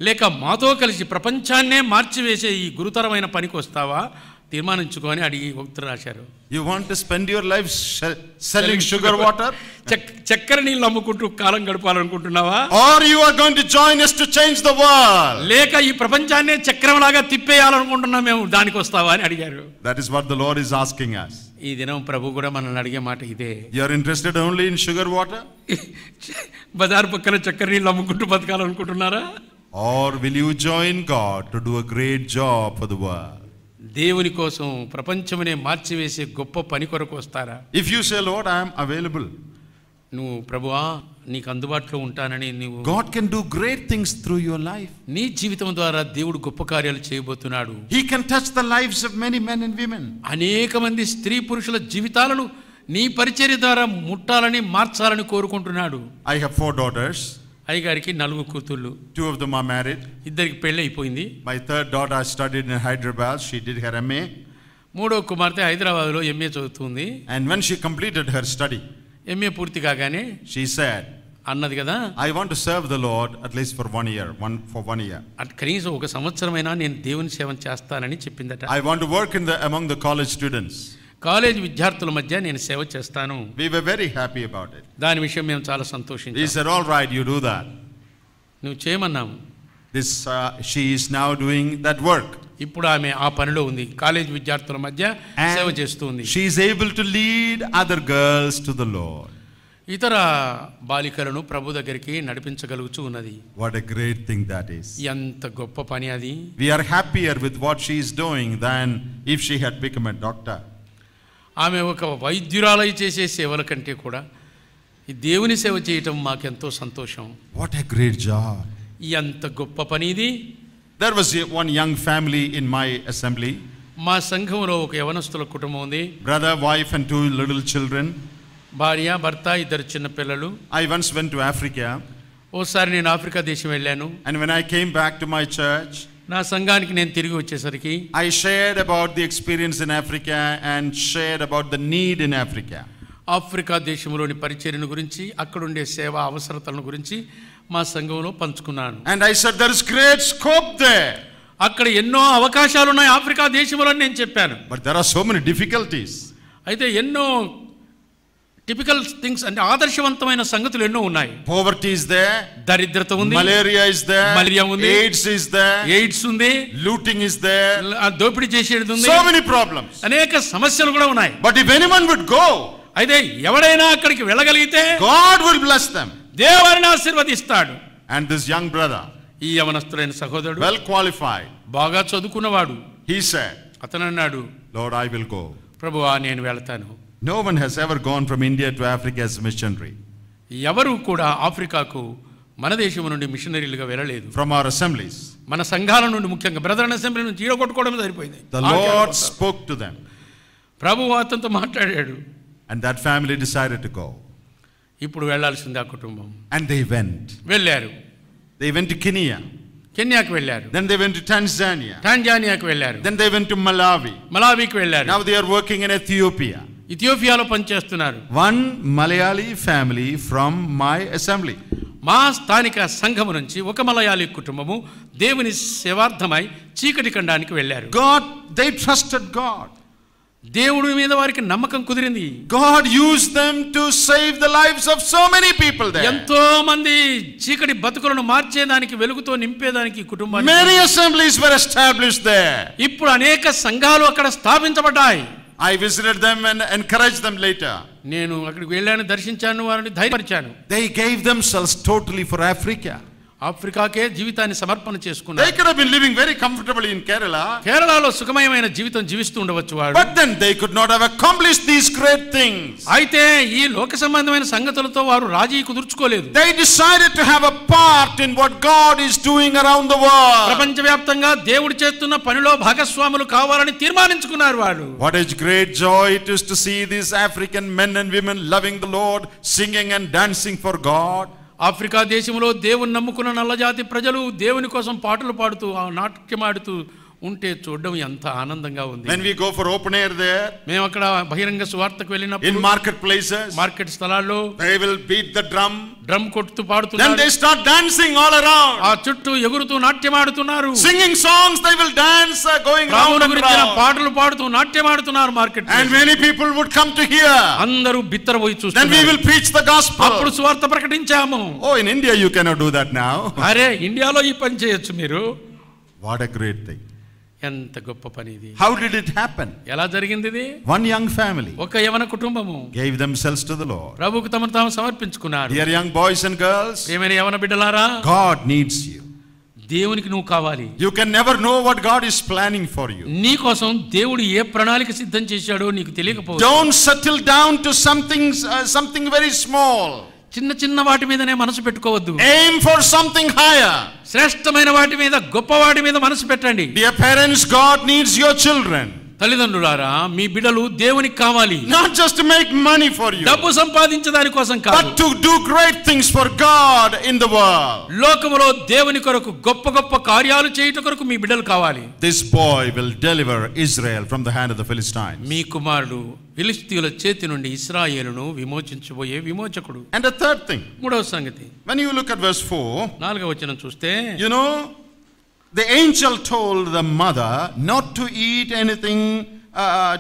లేక మాతో కలిసి ప్రపంచాన్నే మార్చివేసే ఈ గురుతరమైన పనికి వస్తావా? తీర్మానించుకొని అడిగి ఉత్తరం రాశారు. You want to spend your life selling sugar water? చక్కెర నీళ్ళు అమ్ముకుంటూ కాలం గడపాలనుకుంటున్నావా? Or you are going to join us to change the world? లేక ఈ ప్రపంచాన్నే చక్రంలాగా తిప్పేయాలనుకుంటున్నాం మేము, దానికి వస్తావా అని అడిగారు. That is what the Lord is asking us. ఈ దినం ప్రభు కూడా మనల్ని అడిగే మాట ఇదే. You are interested only in sugar water? Bazar పక్కన చక్కెర నీళ్ళు అమ్ముకుంటూ బతకాలనుకుంటున్నారా? Or will you join God to do a great job for the world? దేవుని కోసం ప్రపంచమునే మార్చివేసే గొప్ప పని కొరకు వస్తారా? If you say, Lord, I am available, నువ్వు ప్రభువా నీకు అందుబాటులో ఉంటానని నీవు, God can do great things through your life. నీ జీవితం ద్వారా దేవుడు గొప్ప కార్యాలు చేయబోతున్నాడు. He can touch the lives of many men and women. అనేక మంది స్త్రీ పురుషుల జీవితాలను నీ పరిచర్య ద్వారా ముట్టాలని మార్చాలని కోరుకుంటున్నాడు. I have 4 daughters. అయ్యగారికి 4 కూతుళ్ళు. 2 of them are married. ఇద్దరికి పెళ్లి అయిపోయింది. My third daughter studied in Hyderabad. She did her MA. మూడో కుమార్తె హైదరాబాద్లో ఎంఏ చదువుతుంది. And when she completed her study, MA పూర్తి కాగానే she said, అన్నది కదా, I want to serve the Lord at least for 1 year. For 1 year. కనీసం ఒక సంవత్సరమైనా నేను దేవుని సేవ చేస్తానని చెప్పిందట. I want to work among the college students. College విద్యార్థుల మధ్య నేను సేవ చేస్తాను. We were very happy about it. దాని విషయం మేము చాలా సంతోషించాము. He said, all right, you do that. నువ్వు చేయమన్నాము. She is now doing that work. ఇప్పుడు ఆమె ఆ పనిలో ఉంది, కాలేజ్ విద్యార్థుల మధ్య సేవ చేస్తుంది. She is able to lead other girls to the Lord. ఇతర బాలికలను ప్రభు దగ్గరికి నడిపించగలుగుతూ ఉన్నది. What a great thing that is. ఎంత గొప్ప పని అది. We are happier with what she is doing than if she had become a doctor. ఆమె ఒక వైద్యురాలై చేసే సేవల కంటే కూడా ఈ దేవుని సేవ చేయటం మాకెంతో సంతోషం. What a great job. ఎంత గొప్ప పని ఇది. There was one young family in my assembly. మా సంఘంలో ఒక యవనస్తుల కుటుంబం ఉంది. Brother, wife and 2 little children. భార్య, భర్త, 2 చిన్న పిల్లలు. I once went to Africa. ఓసారి నేను ఆఫ్రికా దేశం వెళ్ళాను. And when I came back to my church, నా సంఘానికి నేను తిరిగి వచ్చేసరికి I shared about the experience in Africa and shared about the need in Africa. Africa దేశంలోని పరిచర్యను గురించి, అక్కడ ఉండే సేవా అవసరతలను గురించి మా సంఘంలో పంచుకున్నాను. And I said there is great scope there. అక్కడ ఎన్నో అవకాశాలు ఉన్నాయి ఆఫ్రికా దేశంలో నేను చెప్పాను. But there are so many difficulties. అయితే ఎన్నో టిపికల్ థింగ్స్ అంటే ఆదర్శవంతమైన సంగతులు ఎన్నో ఉన్నాయి. Poverty is there. దరిద్రత ఉంది. Malaria is there. మలేరియా ఉంది. AIDS is there. ఎయిడ్స్ ఉంది. Looting is there. దోపిడీ చేసేది ఉంది. So many problems. అనేక సమస్యలు కూడా ఉన్నాయి. But if anyone would go, అయితే ఎవరైనా అక్కడికి వెళ్ళగలిగితే God will bless them. దేవుని ఆశీర్వదిస్తాడు. And this young brother, ఈ యవనస్తుడైన సహోదరుడు, well qualified, బాగా చదువుకున్నవాడు, he said, అతను అన్నాడు, Lord, I will go. ప్రభువా నేను వెళ్తాను. No one has ever gone from India to Africa as a missionary. ఎవరు కూడా ఆఫ్రికాకు మన దేశం నుండి మిషనరీలుగా వెళ్ళలేదు. From our assemblies, మన సంఘాల నుండి, ముఖ్యంగా బ్రదర్ అసెంబ్లీ నుంచి ఈడగొట్టుకోవడం సరిపోయింది. the Lord spoke to them. ప్రభువు అతనితో మాట్లాడాడు. And that family decided to go. ఇప్పుడు వెళ్ళాల్సింది ఆ కుటుంబం. And they went. వెళ్ళారు. They went to Kenya. కెన్యాకు వెళ్ళారు. Then they went to Tanzania. టాంజానియాకు వెళ్ళారు. Then they went to Malawi. మలావికి వెళ్ళారు. Now they are working in Ethiopia. ఇథియోపియాలో పనిచేస్తున్నారు. One Malayali family from my assembly. మా స్థానిక సంఘము నుంచి ఒక మలయాళీ కుటుంబము దేవుని సేవార్థమై చీకటి ఖండానికి వెళ్ళారు. They trusted God. దేవుడి మీద వారికి నమ్మకం కుదిరింది. God used them to save the lives of so many people there. ఎంతో మంది చీకటి బతుకులను మార్చేదానికి, వెలుగుతో నింపేదానికి కుటుంబాన్ని. Many assemblies were established there. ఇప్పుడు అనేక సంఘాలు అక్కడ స్థాపించబడ్డాయి. I visited them and encouraged them later. నేను అక్కడికి వెళ్ళాను, దర్శించాను, వారిని ధైర్యపరిచాను. They gave themselves totally for Africa. ఆఫ్రికాకే జీవితాన్ని సమర్పణ చేసుకున్నారు. They could have been living very comfortably in Kerala. కేరళలో సుఖమయమైన జీవితం జీవిస్తూ ఉండవచ్చు వారు. But then they could not have accomplished these great things. అయితే ఈ లోక సంబంధమైన సంగతులతో వారు రాజీ కుదుర్చుకోలేదు. They decided to have a part in what God is doing around the world. ప్రపంచవ్యాప్తంగా దేవుడు చేస్తున్న పనిలో భాగస్వాములు కావాలని తీర్మానించుకున్నారు వాళ్ళు. What a great joy it is to see these African men and women loving the Lord, singing and dancing for God. Africa దేశంలో దేవుని నమ్ముకున్న నల్లజాతి ప్రజలు దేవుని కోసం పాటలు పాడుతూ, నాట్యమాడుతూ ఉంటే చూడడం ఎంత ఆనందంగా ఉంది. When we go for open air there, మేము అక్కడ బహిరంగ సువార్తకు వెళ్ళినప్పుడు, in market places, మార్కెట్ స్థలాల్లో they will beat the drum, drum కొడుతూ పాడుతున్నారు. then they start dancing all around, ఆ చుట్టూ ఎగురుతూ నాట్యమాడుతున్నారు. singing songs, they will dance, going round and round, పాటలు పాడుతూ నాట్యమాడుతున్నారు market. and many people would come to hear. అందరూ బిత్తరపోయి చూస్తున్నారు. Then we will preach the gospel. అప్పుడు సువార్త ప్రకటించాము. Oh, in India you cannot do that now. అరే, ఇండియాలో ఈ పని చేయొచ్చు మీరు. What a great thing. ఎంత గొప్ప పని ఇది. How did it happen? ఎలా జరిగింది ఇది? One young family, ఒక యవన కుటుంబము gave themselves to the Lord. ప్రభువుకు తమను తాము సమర్పించుకున్నారు. Dear young boys and girls, ఏమైనా యవన బిడ్డలారా, God needs you. దేవునికి నువ్వు కావాలి. You can never know what God is planning for you. నీ కోసం దేవుడు ఏ ప్రణాళిక సిద్ధం చేశాడో నీకు తెలియకపోవచ్చు. Don't settle down to something very small. చిన్న చిన్న వాటి మీదనే మనసు పెట్టుకోవద్దు. Aim for something higher. శ్రేష్టమైన వాటి మీద, గొప్ప వాటి మీద మనసు పెట్టండి. Dear parents, God needs your children. తల్లిదండ్రులారా, మీ బిడ్డలు దేవునికి కావాలి. Not just to make money for you, డబ్బు సంపాదించడాని కోసం కాదు, but to do great things for God in the world. లోకములో దేవుని కొరకు గొప్ప గొప్ప కార్యాలు చేయుట కొరకు మీ బిడ్డలు కావాలి. This boy will deliver Israel from the hand of the Philistines. మీ కుమారుడు ఫిలిష్తీయుల చేతి నుండి ఇశ్రాయేలును విమోచించబోయే విమోచకుడు. And the third thing, మూడవ సంగతి, when you look at verse 4, 4వ వచనం చూస్తే, you know, the angel told the mother not to eat anything,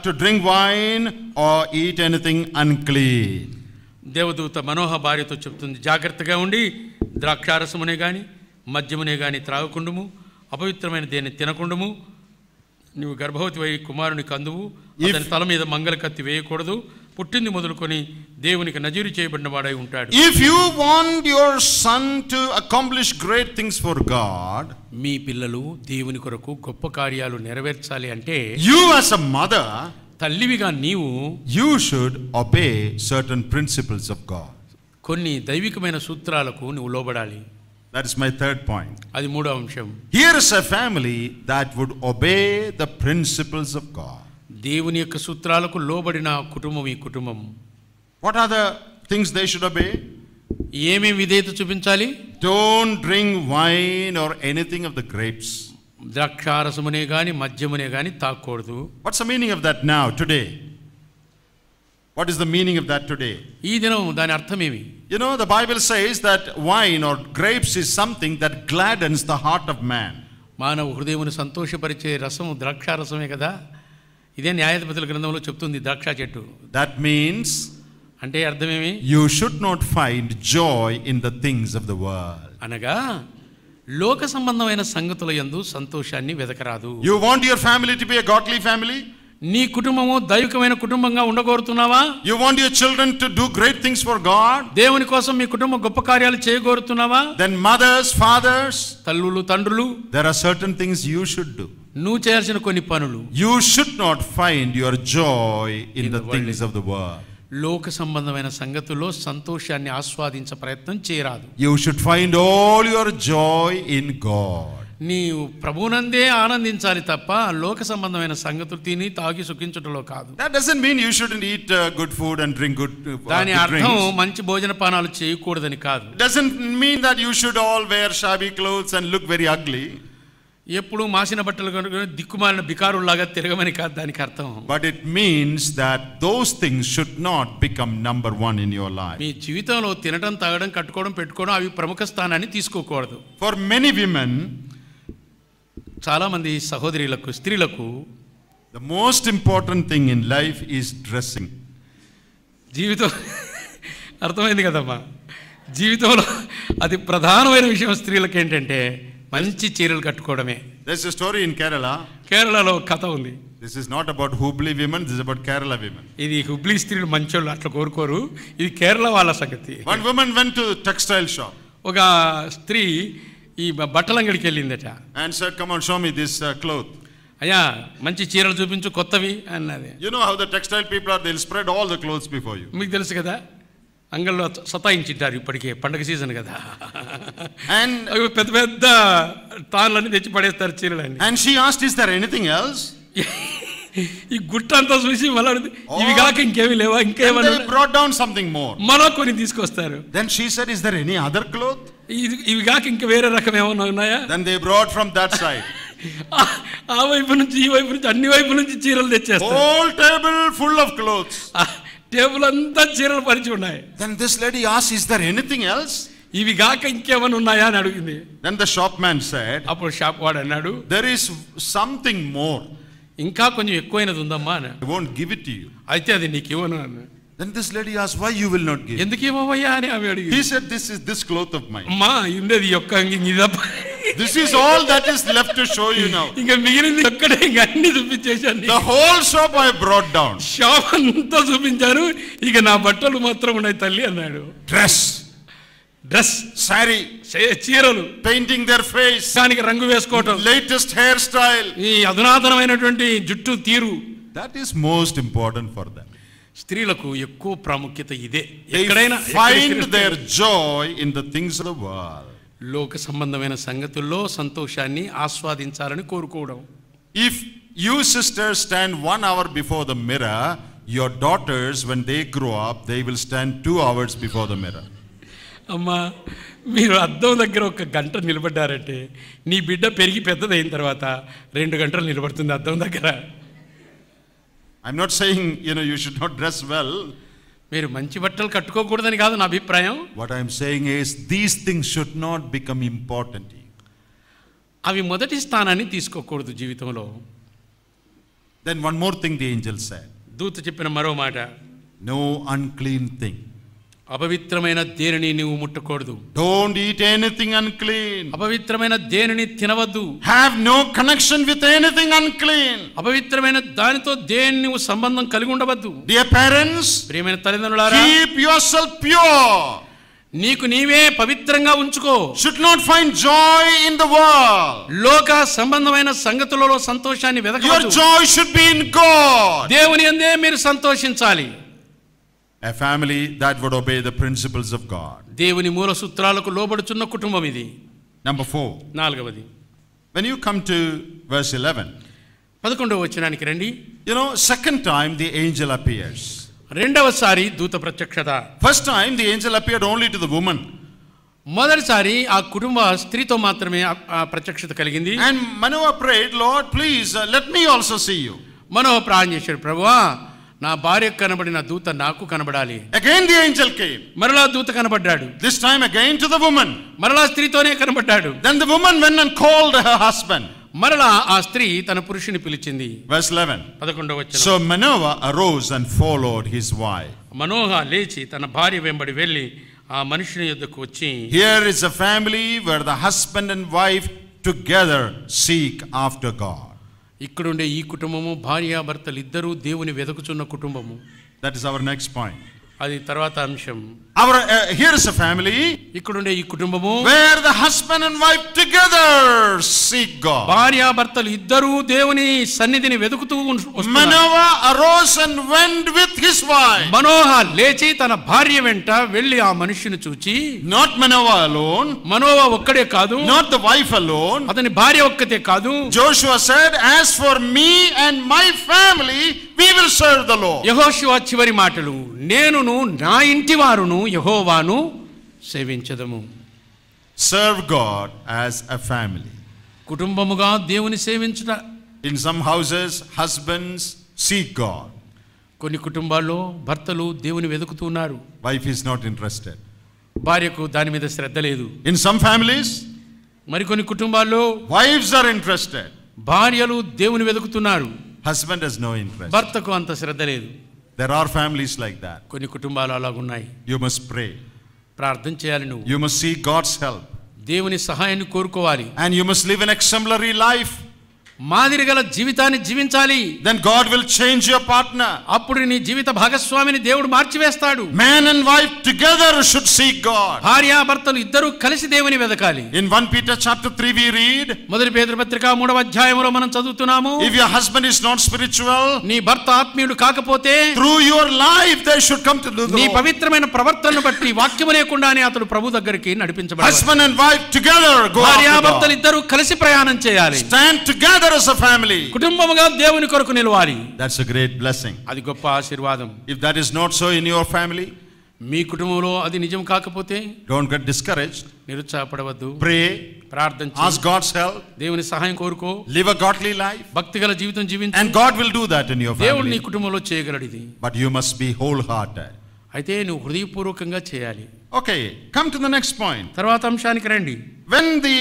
to drink wine or eat anything unclean. దేవదూత మనోహ భార్యతో చెప్తుంది, జాగ్రత్తగా ఉండి ద్రాక్షారసమునే గాని మద్యమునే గాని త్రాగకుండుము, అపవిత్రమైన దేన్ని తినకుండుము, నువ్వు గర్భవతి అయి కుమారుని కందువు, అతని తల మీద మంగళ కత్తి వేయకూడదు, పుట్టింది మొదలుకొని దేవునికి నజీరు చేయబడిన వాడై ఉంటాడు. If you want your son to accomplish great things for God, మీ పిల్లలు దేవుని కొరకు గొప్ప కార్యాలు నెరవేర్చాలి అంటే, you as a mother, తల్లివిగా నీవు, you should obey certain principles of God. కొన్ని దైవికమైన సూత్రాలకు నువ్వు లోబడాలి. That is my third point. అది మూడో అంశం. Here is a family that would obey the principles of God. దేవుని యొక్క సూత్రాలకు లోబడిన కుటుంబం ఈ కుటుంబం. What are the things they should obey? ఏమేమి విధేయత చూపించాలి? Don't drink wine or anything of the grapes. ద్రాక్షారసమునే గాని మద్యమునే గాని తాగకూడదు. What's the meaning of that now, today? What is the meaning of that today? ఈ దినం దాని అర్థం ఏమి? You know, the Bible says that wine or grapes is something that gladdens the heart of man. మానవ హృదయమును సంతోషపరిచే రసము ద్రాక్షారసమే కదా. ఇదే న్యాయాధిపతుల గ్రంథంలో చెప్తుంది ద్రాక్ష చెట్టు. That means అంటే అర్థమేమి? you should not find joy in the things of the world. అనగా లోక సంబంధమైన సంగతుల యందు సంతోషాన్ని వెదకరాదు. You want your family to be a godly family? నీ కుటుంబము దైవికమైన కుటుంబంగా ఉండగోరుతున్నావా? You want your children to do great things for God? దేవుని కోసం మీ కుటుంబం గొప్ప కార్యాలు చేయగోరుతున్నావా? Then mothers, fathers, తల్లులు తండ్రులు, there are certain things you should do. నువ్వు చేయాల్సిన కొన్ని పనులు. You should not find your joy in the things of the world. లోక సంబంధమైన సంగతుల్లో సంతోషాన్ని ఆస్వాదించే ప్రయత్నం చేయరాదు. You should find all your joy in God. నీవు ప్రభువునందే ఆనందించాలి తప్ప లోక సంబంధమైన సంగతులు తిని తాగి సుఖించుటలో కాదు. That doesn't mean you shouldn't eat good food and drink good దాని అర్థం drinks. మంచి భోజన పానాలు చేయకూడదని కాదు. Doesn't mean that you should all wear shabby clothes and look very ugly. ఎప్పుడు మాసిన బట్టలు కనుక దిక్కుమాలిన బికారులాగా తిరగమని కాదు దానికి అర్థం. But it means that those things should not become number one in your life. మీ జీవితంలో తినడం తాగడం కట్టుకోవడం పెట్టుకోవడం అవి ప్రముఖ స్థానాన్ని తీసుకోకూడదు. For many women, చాలా మంది సహోదరులకు స్త్రీలకు the most important thing in life is dressing. జీవితం అర్థమైంది కదమ్మా. జీవితంలో అతి ప్రధానమైన విషయం స్త్రీలకు ఏంటంటే మంచి చీరలు కట్టుకోవడమే. There's a story in Kerala. కేరళలో కథ ఉంది. This is not about Hubli women, this is about Kerala women. ఇది హుబ్లీ స్త్రీలు మంచోళ్ళు అట్లా కోరుకోరు. ఇది కేరళ వాళ్ళ సంగతి. One woman went to textile shop. ఒక స్త్రీ ఈ బట్టల అంగడికి వెళ్ళిందట. And said, come on, show me this cloth. అయ్యా మంచి చీరలు చూపించు కొత్తవి అన్నది. You know how the textile people are, they'll spread all the clothes before you. మీకు తెలుసు కదా, అంగల్లో సతాయించింటారు ఇప్పటికే పండగ సీజన్ కదా. And పెద్ద పెద్ద తాళ్ళని తెచ్చి పడేస్తారు చీరలని. and she asked, is there anything else? ఈ గుట్ట అంతా చూసి మళ్ళీ ఇవి కాక ఇంకేమి లేవా, ఇంకేమన్నా they brought down something more. మరో కొన్ని తీసుకొస్తారు. Then she said, is there any other cloth? ఇవి కాక ఇంకా వేరే రకం ఏమన్నా ఉన్నాయా? Then they brought from that side. ఆ వైపు నుంచి ఈ వైపు నుంచి అన్ని వైపు నుంచి చీరలు తెచ్చేస్తారు. Whole table full of clothes. Table అంతా చీరలు పరిచి ఉన్నాయి. Then this lady asked, is there anything else? ఇవి కాక ఇంకేమైనా ఉన్నాయా అని అడిగింది. Then the shopman said, అప్పుడు షాప్ వాడు అన్నాడు, there is something more. ఇంకా కొంచెం ఎక్కువైనది ఉందమ్మా అని. I won't give it to you. అయితే అది నీకు ఇవ్వను అన్న. Then this lady asked, why you will not give? ఎందుకు ఇవ్వవయ్యా అని ఆమె అడిగింది. He said, this is this cloth of mine. అమ్మా ఉండేది ఒక్క ఇదప్ప. This is all that is left to show you now. ఇంకా మిగిలింది ఒక్కడే, ఇంకా అన్ని చూపించేశాను. The whole shop I brought down. Shop అంతా చూపించారు, ఇక నా బట్టలు మాత్రం ఉన్నాయి తల్లి అన్నాడు. డ్రెస్, saree, చీరలు, painting their face, దానికి రంగు వేసుకోవటం, latest hairstyle, ఈ అధునాతనమైనటువంటి జుట్టు తీరు, that is most important for them. స్త్రీలకు ఎక్కువ ప్రాముఖ్యత ఇదే. They ఎక్కడైనా find their joy in the things of the world. లోక సంబంధమైన సంగతుల్లో సంతోషాన్ని ఆస్వాదించాలని కోరుకోవడం. If you sisters stand 1 hour before the mirror, your daughters when they grow up they will stand 2 hours before the mirror. అమ్మా మీరు అద్దం దగ్గర ఒక గంట నిలబడ్డారంటే నీ బిడ్డ పెరిగి పెద్దదైన తర్వాత 2 గంటలు నిలబడుతుంది అద్దం దగ్గర. I'm not saying you should not dress well. మీరు మంచి బట్టలు కట్టుకోకూడదని కాదు నా అభిప్రాయం. What I'm saying is these things should not become important. అవి మొదటి స్థానాన్ని తీసుకోకూడదు జీవితంలో. Then one more thing the angel said. దూత చెప్పిన మరో మాట, no unclean thing. అపవిత్రమైన దేనిని నీవు ముట్టకూడదు. Don't eat anything unclean. అపవిత్రమైన దేనిని తినవద్దు. Have no connection with anything unclean. అపవిత్రమైన దానితో దేని నువ్వు సంబంధం కలిగి ఉండవద్దు. Dear parents, ప్రియమైన తల్లిదండ్రులారా, keep yourself pure. నీకు నీవే పవిత్రంగా ఉంచుకో. Should not find joy in the world. లోక సంబంధమైన సంగతులలో సంతోషాన్ని వెదకవద్దు. Your joy should be in God. దేవుని యందే మీరు సంతోషించాలి. A family that would obey the principles of God. దేవుని మూల సూత్రాలకు లోబడుచున్న కుటుంబం ఇది. Number 4. నాలుగవది. When you come to verse 11. 11వ వచనానికి రండి. You know, second time the angel appears. రెండవసారి దూత ప్రత్యక్షత. First time the angel appeared only to the woman. మొదటిసారి ఆ కుటుంబ స్త్రీతో మాత్రమే ప్రత్యక్షత కలిగింది. And Manoah prayed, Lord, please let me also see you. మనోహ ప్రార్థన చేశాడు, ప్రభువా నా భార్యకు కనబడిన దూత నాకు కనబడాలి. Again the angel came. మరలా దూత కనబడ్డాడు. This time again to the woman. మరలా స్త్రీతోనే కనబడ్డాడు. Then the woman went and called her husband. మరలా ఆ స్త్రీ తన పురుషుని పిలిచింది. Verse 11. 11వ వచనం. So Manoah arose and followed his wife. మనోహ లేచి తన భార్య వెంబడి వెళ్ళి ఆ మనుషుని యొద్దకు వచ్చి. Here is a family where the husband and wife together seek after God. ఇక్కడుండే ఈ కుటుంబము భార్యాభర్తలు ఇద్దరూ దేవుని వెతుకుచున్న కుటుంబము. That is our next point. అది తర్వాత అంశం. Here is a family ఇక్కడుండే ఈ కుటుంబము where the husband and wife together seek God. భార్యాభర్తలు ఇద్దరూ దేవుని సన్నిధిని వెతుకుతూ వస్తున్నారు. Manoah arose and went with his wife. మనోహ లేచి తన భార్య వెంట వెళ్ళి ఆ మనుషుని చూచి. Not Manoah alone. మనోహ ఒక్కడే కాదు. Not the wife alone. అతని భార్య ఒక్కతే కాదు. Joshua said, as for me and my family we will serve the Lord. యెహోషువ చివరి మాటలు, నేనును నా ఇంటి వారును యెహోవాను సేవించదము. Serve God as a family. కుటుంబముగా దేవుని సేవించుట. In some houses husbands seek God. కొన్ని కుటుంబాల్లో భర్తలు దేవుని వెతుకుతున్నారు. Wife is not interested. భార్యకు దాని మీద శ్రద్ధ లేదు. In some families మరికొన్ని కుటుంబాల్లో wives are interested. భార్యలు దేవుని వెతుకుతున్నారు. Husband has no interest. భర్తకు అంత శ్రద్ధ లేదు. There are families like that. కొన్ని కుటుంబాలు అలాగున్నాయి. You must pray. ప్రార్థన చేయాలి నువ్వు. You must seek God's help. దేవుని సహాయాన్ని కోరుకోవాలి. And you must live an exemplary life. మాదిరిగల జీవితాన్ని జీవించాలి. Then God will change your partner. అప్పుడు నీ జీవిత భాగస్వామిని దేవుడు మార్చివేస్తాడు. Man and wife together should seek God. భార్యాభర్తలు ఇద్దరూ కలిసి దేవుని వెదకాలి. In 1 Peter chapter 3 we read, మొదటి పేతురు పత్రిక 3వ అధ్యాయంలో మనం చదువుతున్నాము. if your husband is not spiritual, నీ భర్త ఆత్మీయుడు కాకపోతే through your life they should come to the నీ Lord. పవిత్రమైన ప్రవర్తనను బట్టి వాక్యము లేకుండానే అతడు ప్రభు దగ్గరికి నడిపించబడాలి. Husband and wife together go after భార్యాభర్తలు God. ఇద్దరూ కలిసి ప్రయాణం చేయాలి. Stand together as a family. కుటుంబముగా దేవుని కొరకు నిలవాలి. That's a great blessing. అది గొప్ప ఆశీర్వాదం. If that is not so in your family, మీ కుటుంబంలో అది నిజం కాకపోతే don't get discouraged. నిరుత్సాహపడవద్దు. Pray, ప్రార్థన ask God's help, దేవుని సహాయం కోరుకో. live a godly life, భక్తిగల జీవితం జీవించు. and God will do that in your దేవుడు నీ family. కుటుంబంలో చేయగలడు ఇది. But you must be wholehearted. అయితే నువ్వు హృదయపూర్వకంగా చేయాలి. Okay, come to the next point. తర్వాత అంశానికి రండి. When the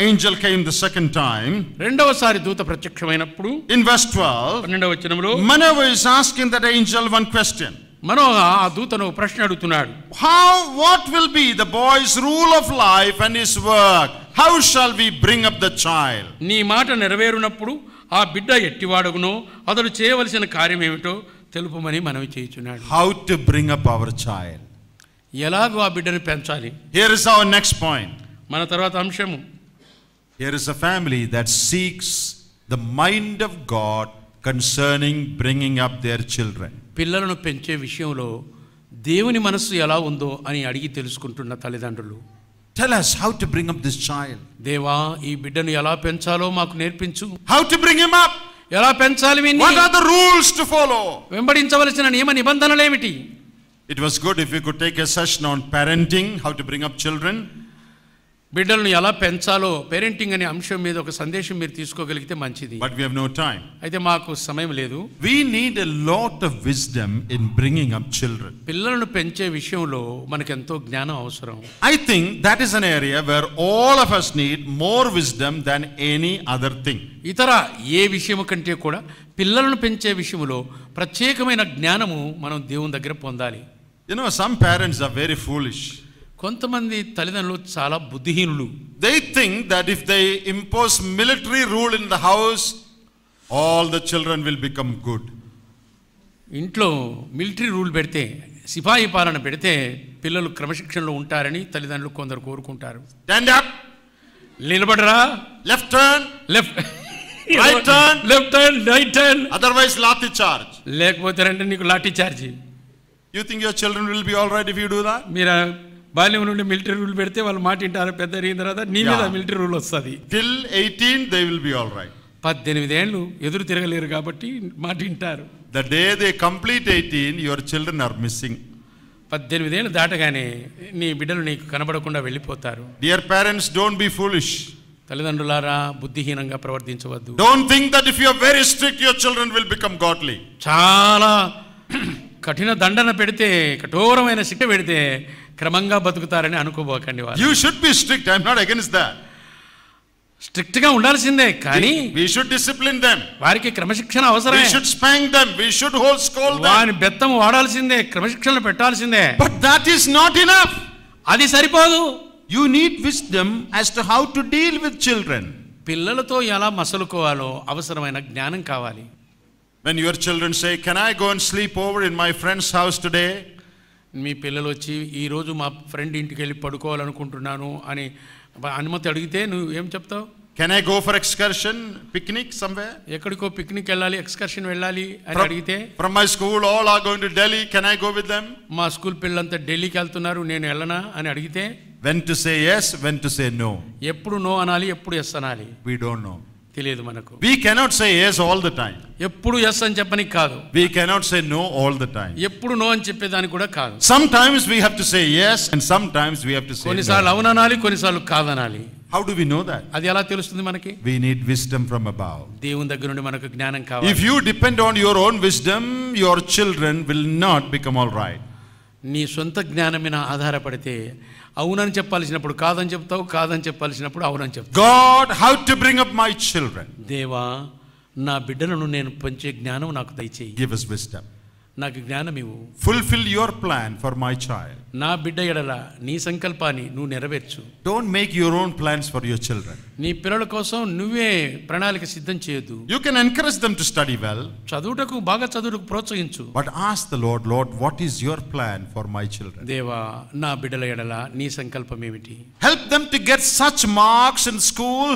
angel came the second time, రెండవసారి దూత ప్రత్యక్షమైనప్పుడు in verse 12, 12వ వచనంలో Manoah is asking that angel one question. మనోహ ఆ దూతను ప్రశ్న అడుగుతున్నాడు. What will be the boy's rule of life and his work? How shall we bring up the child? నీ మాట నెరవేరునప్పుడు ఆ బిడ్డ ఎట్టివాడుగునో అతడు చేయవలసిన కార్యం ఏమిటో తెలుపమని మనవి చేయుచున్నాడు. How to bring up our child? ఎలాగో ఆ బిడ్డను పెంచాలి. Here is our next point. మన తర్వాత అంశము. Here is a family that seeks the mind of God concerning bringing up their children. పిల్లలను పెంచే విషయంలో దేవుని మనస్సు ఎలా ఉందో అని అడిగి తెలుసుకుంటున్న తల్లిదండ్రులు. Tell us how to bring up this child. దేవా ఈ బిడ్డను ఎలా పెంచాలో మాకు నేర్పించు. How to bring him up? ఎలా పెంచాలి వీన్ని? What are the rules to follow? వెంబడించవలసిన నియమ నిబంధనలు ఏమిటి? It was good if we could take a session on parenting, how to bring up children. బిడ్డలను ఎలా పెంచాలో పేరెంటింగ్ అనే అంశం మీద ఒక సందేశం మీరు తీసుకోగలిగితే మంచిది. But we have no time. అయితే మాకు సమయం లేదు. We need a lot of wisdom in bringing up children. పిల్లలను పెంచే విషయంలో మనకెంతో జ్ఞానం అవసరం. I think that is an area where all of us need more wisdom than any other thing. ఇతర ఏ విషయం కంటే కూడా పిల్లలను పెంచే విషయంలో ప్రత్యేకమైన జ్ఞానము మనం దేవుని దగ్గర పొందాలి. You know, some parents are very foolish. కొంతమంది తల్లిదండ్రులు చాలా బుద్ధిహీనులు. They think that if they impose military rule in the house, all the children will become good. ఇంట్లో మిలిటరీ రూల్ పెడితే, సిపాయి పాలన పెడితే పిల్లలు క్రమశిక్షణలో ఉంటారని తల్లిదండ్రులు కొందరు కోరుకుంటారు. Stand up, నిలబడరా, left turn, right turn, left turn, right turn, otherwise lathi charge. లేకపోతే అంటే నీకు lathi charge. You think your children will be all right if you do that? మీరు బాల్యం నుండి మిలిటరీ రూల్ పెడితే వాళ్ళు మాట వింటారు, పెద్ద అయిన తర్వాత నీ మీద మిలిటరీ రూల్ వస్తుంది. Till 18 they will be all right. 18 ఏళ్ళు ఎదురు తిరగలేరు కాబట్టి మాట వింటారు. The day they complete 18, your children are missing. 18 ఏళ్ళు దాటగానే నీ బిడ్డలు నీకు కనబడకుండా వెళ్ళిపోతారు. Dear parents, don't be foolish. తల్లిదండ్రులారా బుద్ధిహీనంగా ప్రవర్తించవద్దు. Don't think that if you are very strict, your children will become godly. చాలా కఠిన దండన పెడితే, కఠోరమైన శిక్ష పెడితే క్రమంగా బతుకుతారని అనుకోబోకండి. You should be strict. I'm not against that. Strict గా ఉండాల్సిందే, కానీ we should discipline them. వారికి క్రమశిక్షణ అవసరమే. We should spank them. We should scold them. వాని బెత్తం వాడాల్సిందే, క్రమశిక్షణ పెట్టాల్సిందే. But that is not enough. అది సరిపోదు. You need wisdom as to how to deal with children. పిల్లలతో ఎలా మసలుకోవాలో అవసరమైన జ్ఞానం కావాలి. When your children say, "Can I go and sleep over in my friend's house today?" మీ పిల్లలు వచ్చి ఈ రోజు మా ఫ్రెండ్ ఇంటికి వెళ్ళి పడుకోవాలనుకుంటున్నాను అని అనుమతి అడిగితే నువ్వు ఏం చెప్తావు? Can I go for excursion, picnic somewhere? ఎక్కడికో పిక్నిక్ వెళ్ళాలి, ఎక్స్కర్షన్ వెళ్ళాలి అని అడిగితే, From my school all are going to Delhi, can I go with them? మా స్కూల్ పిల్లలంతా ఢిల్లీకి వెళ్తున్నారు, నేను వెళ్ళనా అని అడిగితే, When to say yes, when to say no. ఎప్పుడు నో అనాలి, ఎప్పుడు ఎస్ అనాలి We don't know. తెలియదు మనకు. We cannot say yes all the time. ఎప్పుడు ఎస్ అని చెప్పనికి కాదు, We cannot say no all the time. ఎప్పుడు నో అని చెప్పేదానికి కూడా కాదు. Sometimes we have to say yes and sometimes we have to say కొన్నిసార్లు no. అవుననాలి, కొన్నిసార్లు కాదనాలి. How do we know that? అది ఎలా తెలుస్తుంది మనకి? We need wisdom from above. దేవుని దగ్గర నుండి మనకు జ్ఞానం కావాలి. If you depend on your own wisdom, your children will not become all right. నీ సొంత జ్ఞానం మీద ఆధారపడితే అవునని చెప్పాల్సినప్పుడు కాదని చెప్తావు, కాదని చెప్పాల్సినప్పుడు అవునని చెప్తావు. God, how to bring up my children? దేవా, నా బిడ్డలను నేను పెంచే జ్ఞానం నాకు దయచేయి. Give us wisdom. నాకు జ్ఞానం ఇవ్వు. Fulfill your plan for my child. నా బిడ్డ ఎడల నీ సంకల్పాన్ని నువ్వు నెరవేర్చు. Don't make your own plans for your children. నీ పిల్లల కోసం నువ్వే ప్రణాళిక సిద్ధం చేయొద్దు. You can encourage them to study well. చదువుటకు బాగా చదువుటకు ప్రోత్సహించు. But ask the Lord, Lord, what is your plan for my children? దేవా, నా బిడ్డల ఎడల నీ సంకల్పం ఏమిటి? Help them to get such marks in school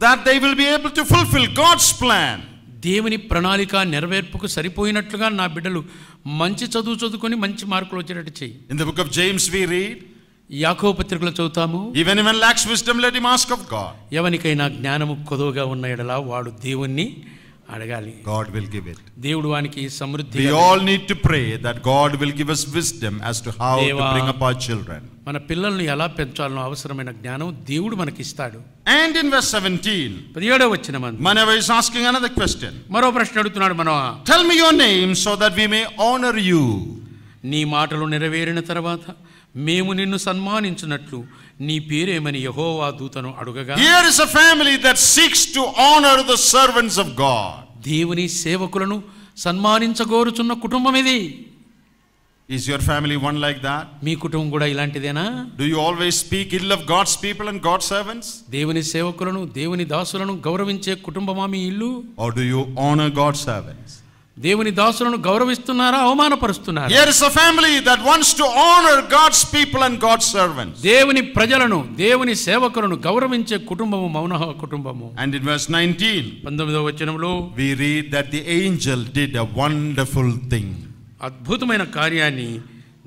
that they will be able to fulfill God's plan. దేవుని ప్రణాళిక నెరవేర్పుకు సరిపోయినట్లుగా నా బిడ్డలు మంచి చదువు చదువుకొని మంచి మార్కులు వచ్చేటట్టు చెయ్యి. In the book of James we read, యాకోబు పత్రికలో చదువుతాము, if anyone lacks wisdom, let him ask of God. ఎవనికైనా జ్ఞానము కొదవగా ఉన్న ఎడల వాడు దేవుణ్ణి అడగాలి. God will give it. దేవుడు వానికి సమృద్ధి. We all need to pray that God will give us wisdom as to how to bring up our children. మన పిల్లల్ని ఎలా పెంచాలనో అవసరమైన జ్ఞానం దేవుడు మనకి ఇస్తాడు. And in verse 17, 17వ వచనం Manoah is asking another question. మరో ప్రశ్న అడుగుతున్నాడు మనోహ. Tell me your name so that we may honor you. నీ మాటలు నెరవేరిన తర్వాత మేము నిన్ను సన్మానించున్నట్లు నీ పేరేమని యెహోవా దూతను అడుగగా, Here is a family that seeks to honor the servants of God. దేవుని సేవకులను సన్మానించగోరుచున్న కుటుంబం ఇది. Is your family one like that? మీ కుటుంబం కూడా ఇలాంటిదేనా? Do you always speak ill of God's people and God's servants? దేవుని సేవకులను దేవుని దాసులను గౌరవించే కుటుంబమా మీ ఇల్లు? Or do you honor God's servants? దేవుని దాసులను గౌరవిస్తున్నారా, అవమానపరుస్తున్నారా? Here is a family that wants to honor God's people and God's servants. దేవుని ప్రజలను దేవుని సేవకులను గౌరవించే కుటుంబము మౌనహ కుటుంబము. And in verse 19, 19వ వచనంలో we read that the angel did a wonderful thing. అద్భుతమైన కార్యాన్ని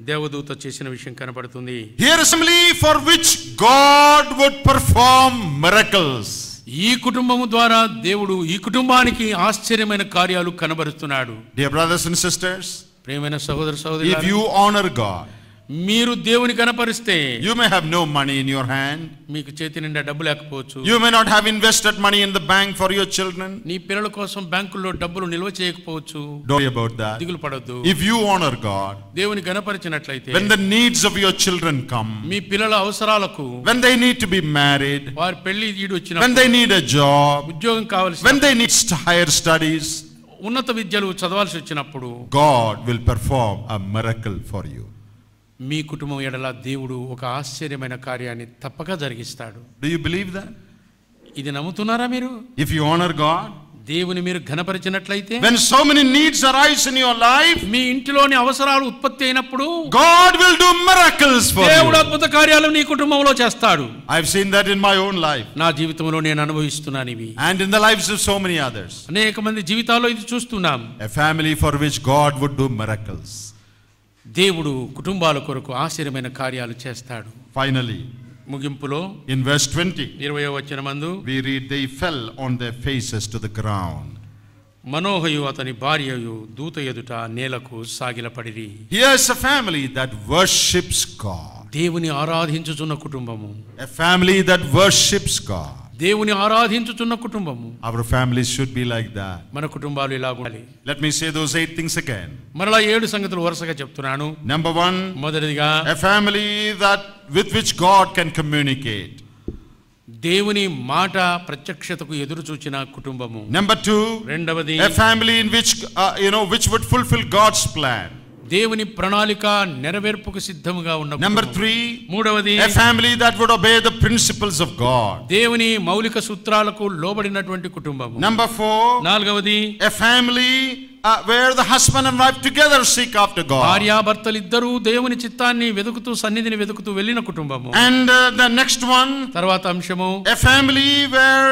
దేవదూత చేసిన విషయం కనబడుతుంది. Here is a family for which God would perform miracles. ఈ కుటుంబము ద్వారా దేవుడు ఈ కుటుంబానికి ఆశ్చర్యమైన కార్యాలు కనబరుస్తున్నాడు. Dear brothers and sisters, ప్రియమైన సహోదర if సహోదరులారా, you honor God, మీరు దేవుని కనపరిస్తే you may have no money in your hand. మీకు చేతి నిండా డబ్బు లేకపోవచ్చు. You may not have invested money in the bank for your children. నీ పిల్లల కోసం బ్యాంకుల్లో డబ్బులు నిల్వ చేయకపోవచ్చు. Don't worry about that. దిగులు పడొద్దు. If you honor God, దేవుని కనపరిచినట్లయితే when the needs of your children come, మీ పిల్లల అవసరాలకు, when they need to be married, వారి పెళ్లి ఈడు when వచ్చినప్పుడు, they need a job, ఉద్యోగం కావాల్సి, when they need higher studies, ఉన్నత విద్యలు చదవాల్సి వచ్చినప్పుడు God will perform a miracle for you. మీ కుటుంబం ఎడల దేవుడు ఒక ఆశ్చర్యమైన కార్యాన్ని తప్పక జరిగిస్తాడు. Do you believe that? ఇది నమ్ముతున్నారా మీరు? If you honor God, దేవుని మీరు ఘనపరిచినట్లయితే, when so many needs arise in your life, మీ ఇంటిలోని అవసరాలు ఉత్పత్తి అయినప్పుడు God will do miracles for దేవుడు you. అద్భుత కార్యాలు నీ కుటుంబంలో చేస్తాడు. I've seen that in my own life నా జీవితంలో నేను అనుభవిస్తున్నాను ఇవి. and in the lives of so many others. అనేక మంది జీవితాల్లో ఇది చూస్తున్నాం. A family for which God would do miracles. దేవుడు కుటుంబాల కొరకు ఆశ్చర్యమైన కార్యాలు చేస్తాడు. Finally, ముగింపులో in verse 20, 20వ వచనమందు we read, they fell on their faces to the ground. మనోహయు అతని భార్యయు దూత ఎదుట నేలకు సాగిలపడిరి. Here's a family that worships God. దేవుని ఆరాధించుచున్న కుటుంబము. A family that worships God. దేవుని ఆరాధించుచున్న కుటుంబము. Our families should be like that. మన కుటుంబాలు ఇలా ఉండాలి. Let me say those 8 things again. మరలా 7 సంగతులు వరుసగా చెప్తున్నాను. Number 1, మొదటిదిగా a family that with which God can communicate. దేవుని మాట ప్రత్యక్షతకు ఎదురు చూచిన కుటుంబము. Number 2, రెండవది a family in which which would fulfill God's plan. దేవుని ప్రణాళిక నెరవేర్పుకు సిద్ధముగా ఉన్న కుటుంబం. Number 3, మూడవది a family that would obey the principles of God. దేవుని మౌలిక సూత్రాలకు లోబడినటువంటి కుటుంబం. Number 4, నాలుగవది a family where the husband and wife together seek after God. భార్యాభర్తలు ఇద్దరూ దేవుని చిత్తాన్ని వెతుకుతూ సన్నిధిని వెతుకుతూ వెళ్ళిన కుటుంబము. And the next one, తర్వాత అంశము a family where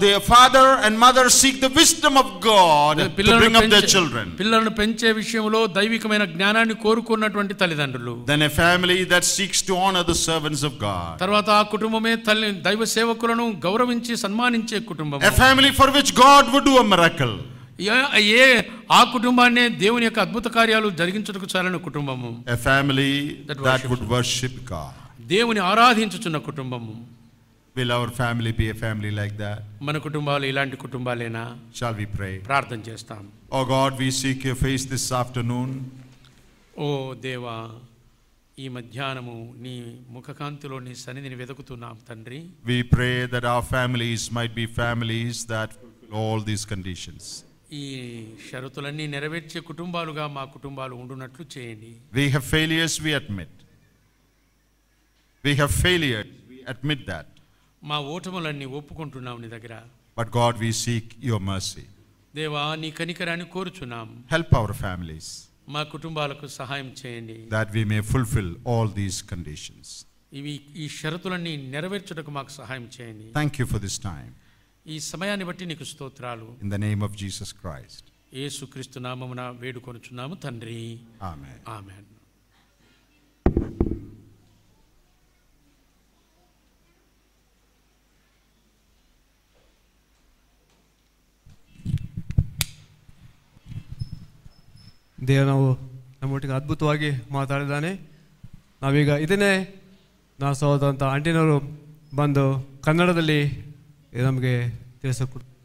the father and mother seek the wisdom of God to bring up their children. పిల్లలను పెంచే విషయంలో దైవికమైన జ్ఞానాన్ని కోరుకున్నటువంటి తల్లిదండ్రులు. Then a family that seeks to honor the servants of God. తర్వాత ఆ కుటుంబమే దైవ సేవకులను గౌరవించి సన్మానించే కుటుంబం. A family for which God would do a miracle. ఆ కుటుంబాన్ని దేవుని యొక్క అద్భుత కార్యాలు జరిగించుటకు చాలిన కుటుంబము. A family that would worship God. దేవుని ఆరాధించుచున్న కుటుంబము. Will our family be a family like that? మన కుటుంబాలు ఇలాంటి కుటుంబాలేనా? Shall we pray? ప్రార్థన చేస్తాం. Oh God, we seek your face this afternoon. ఓ దేవా, ఈ మధ్యాహ్నము నీ ముఖకాంతిలో నీ సన్నిధిని వెతుకుతున్నాం తండ్రి. We pray that our families might be families that fulfill all these conditions. ఈ షరతులన్నీ నెరవేర్చే కుటుంబాలుగా మా కుటుంబాలు ఉండునట్లు చేయండి. We have failures, we admit. We have failures, we admit that. మా ఓటములన్నీ ఒప్పుకుంటున్నాం నీ దగ్గర. But God, we seek your mercy. దేవా, నీ కనికరాన్ని కోరుచున్నాం. Help our families. మా కుటుంబాలకు సహాయం చేయండి. That we may fulfill all these conditions. ఈ షరతులన్నీ నెరవేర్చుటకు మాకు సహాయం చేయండి. Thank you for this time. ఈ సమయాన్ని బట్టి నీకు స్తోత్రాలు. In the name of Jesus Christ. యేసుక్రీస్తు నామమున వేడుకొనుచున్నాము తండ్రి. Amen. ఆమేన్. ದೇವ ನಾವು ನಮ್ಮೊಟ್ಟಿಗೆ ಅದ್ಭುತವಾಗಿ ಮಾತಾಡಿದ್ದಾನೆ. ನಾವೀಗ ಇದನ್ನೇ ನಾವು ಸಹೋದರ ಆಂಟಿನವರು ಬಂದು ಕನ್ನಡದಲ್ಲಿ ನಮಗೆ ತಿಳಿಸಿಕೊಡ್ತಾರೆ.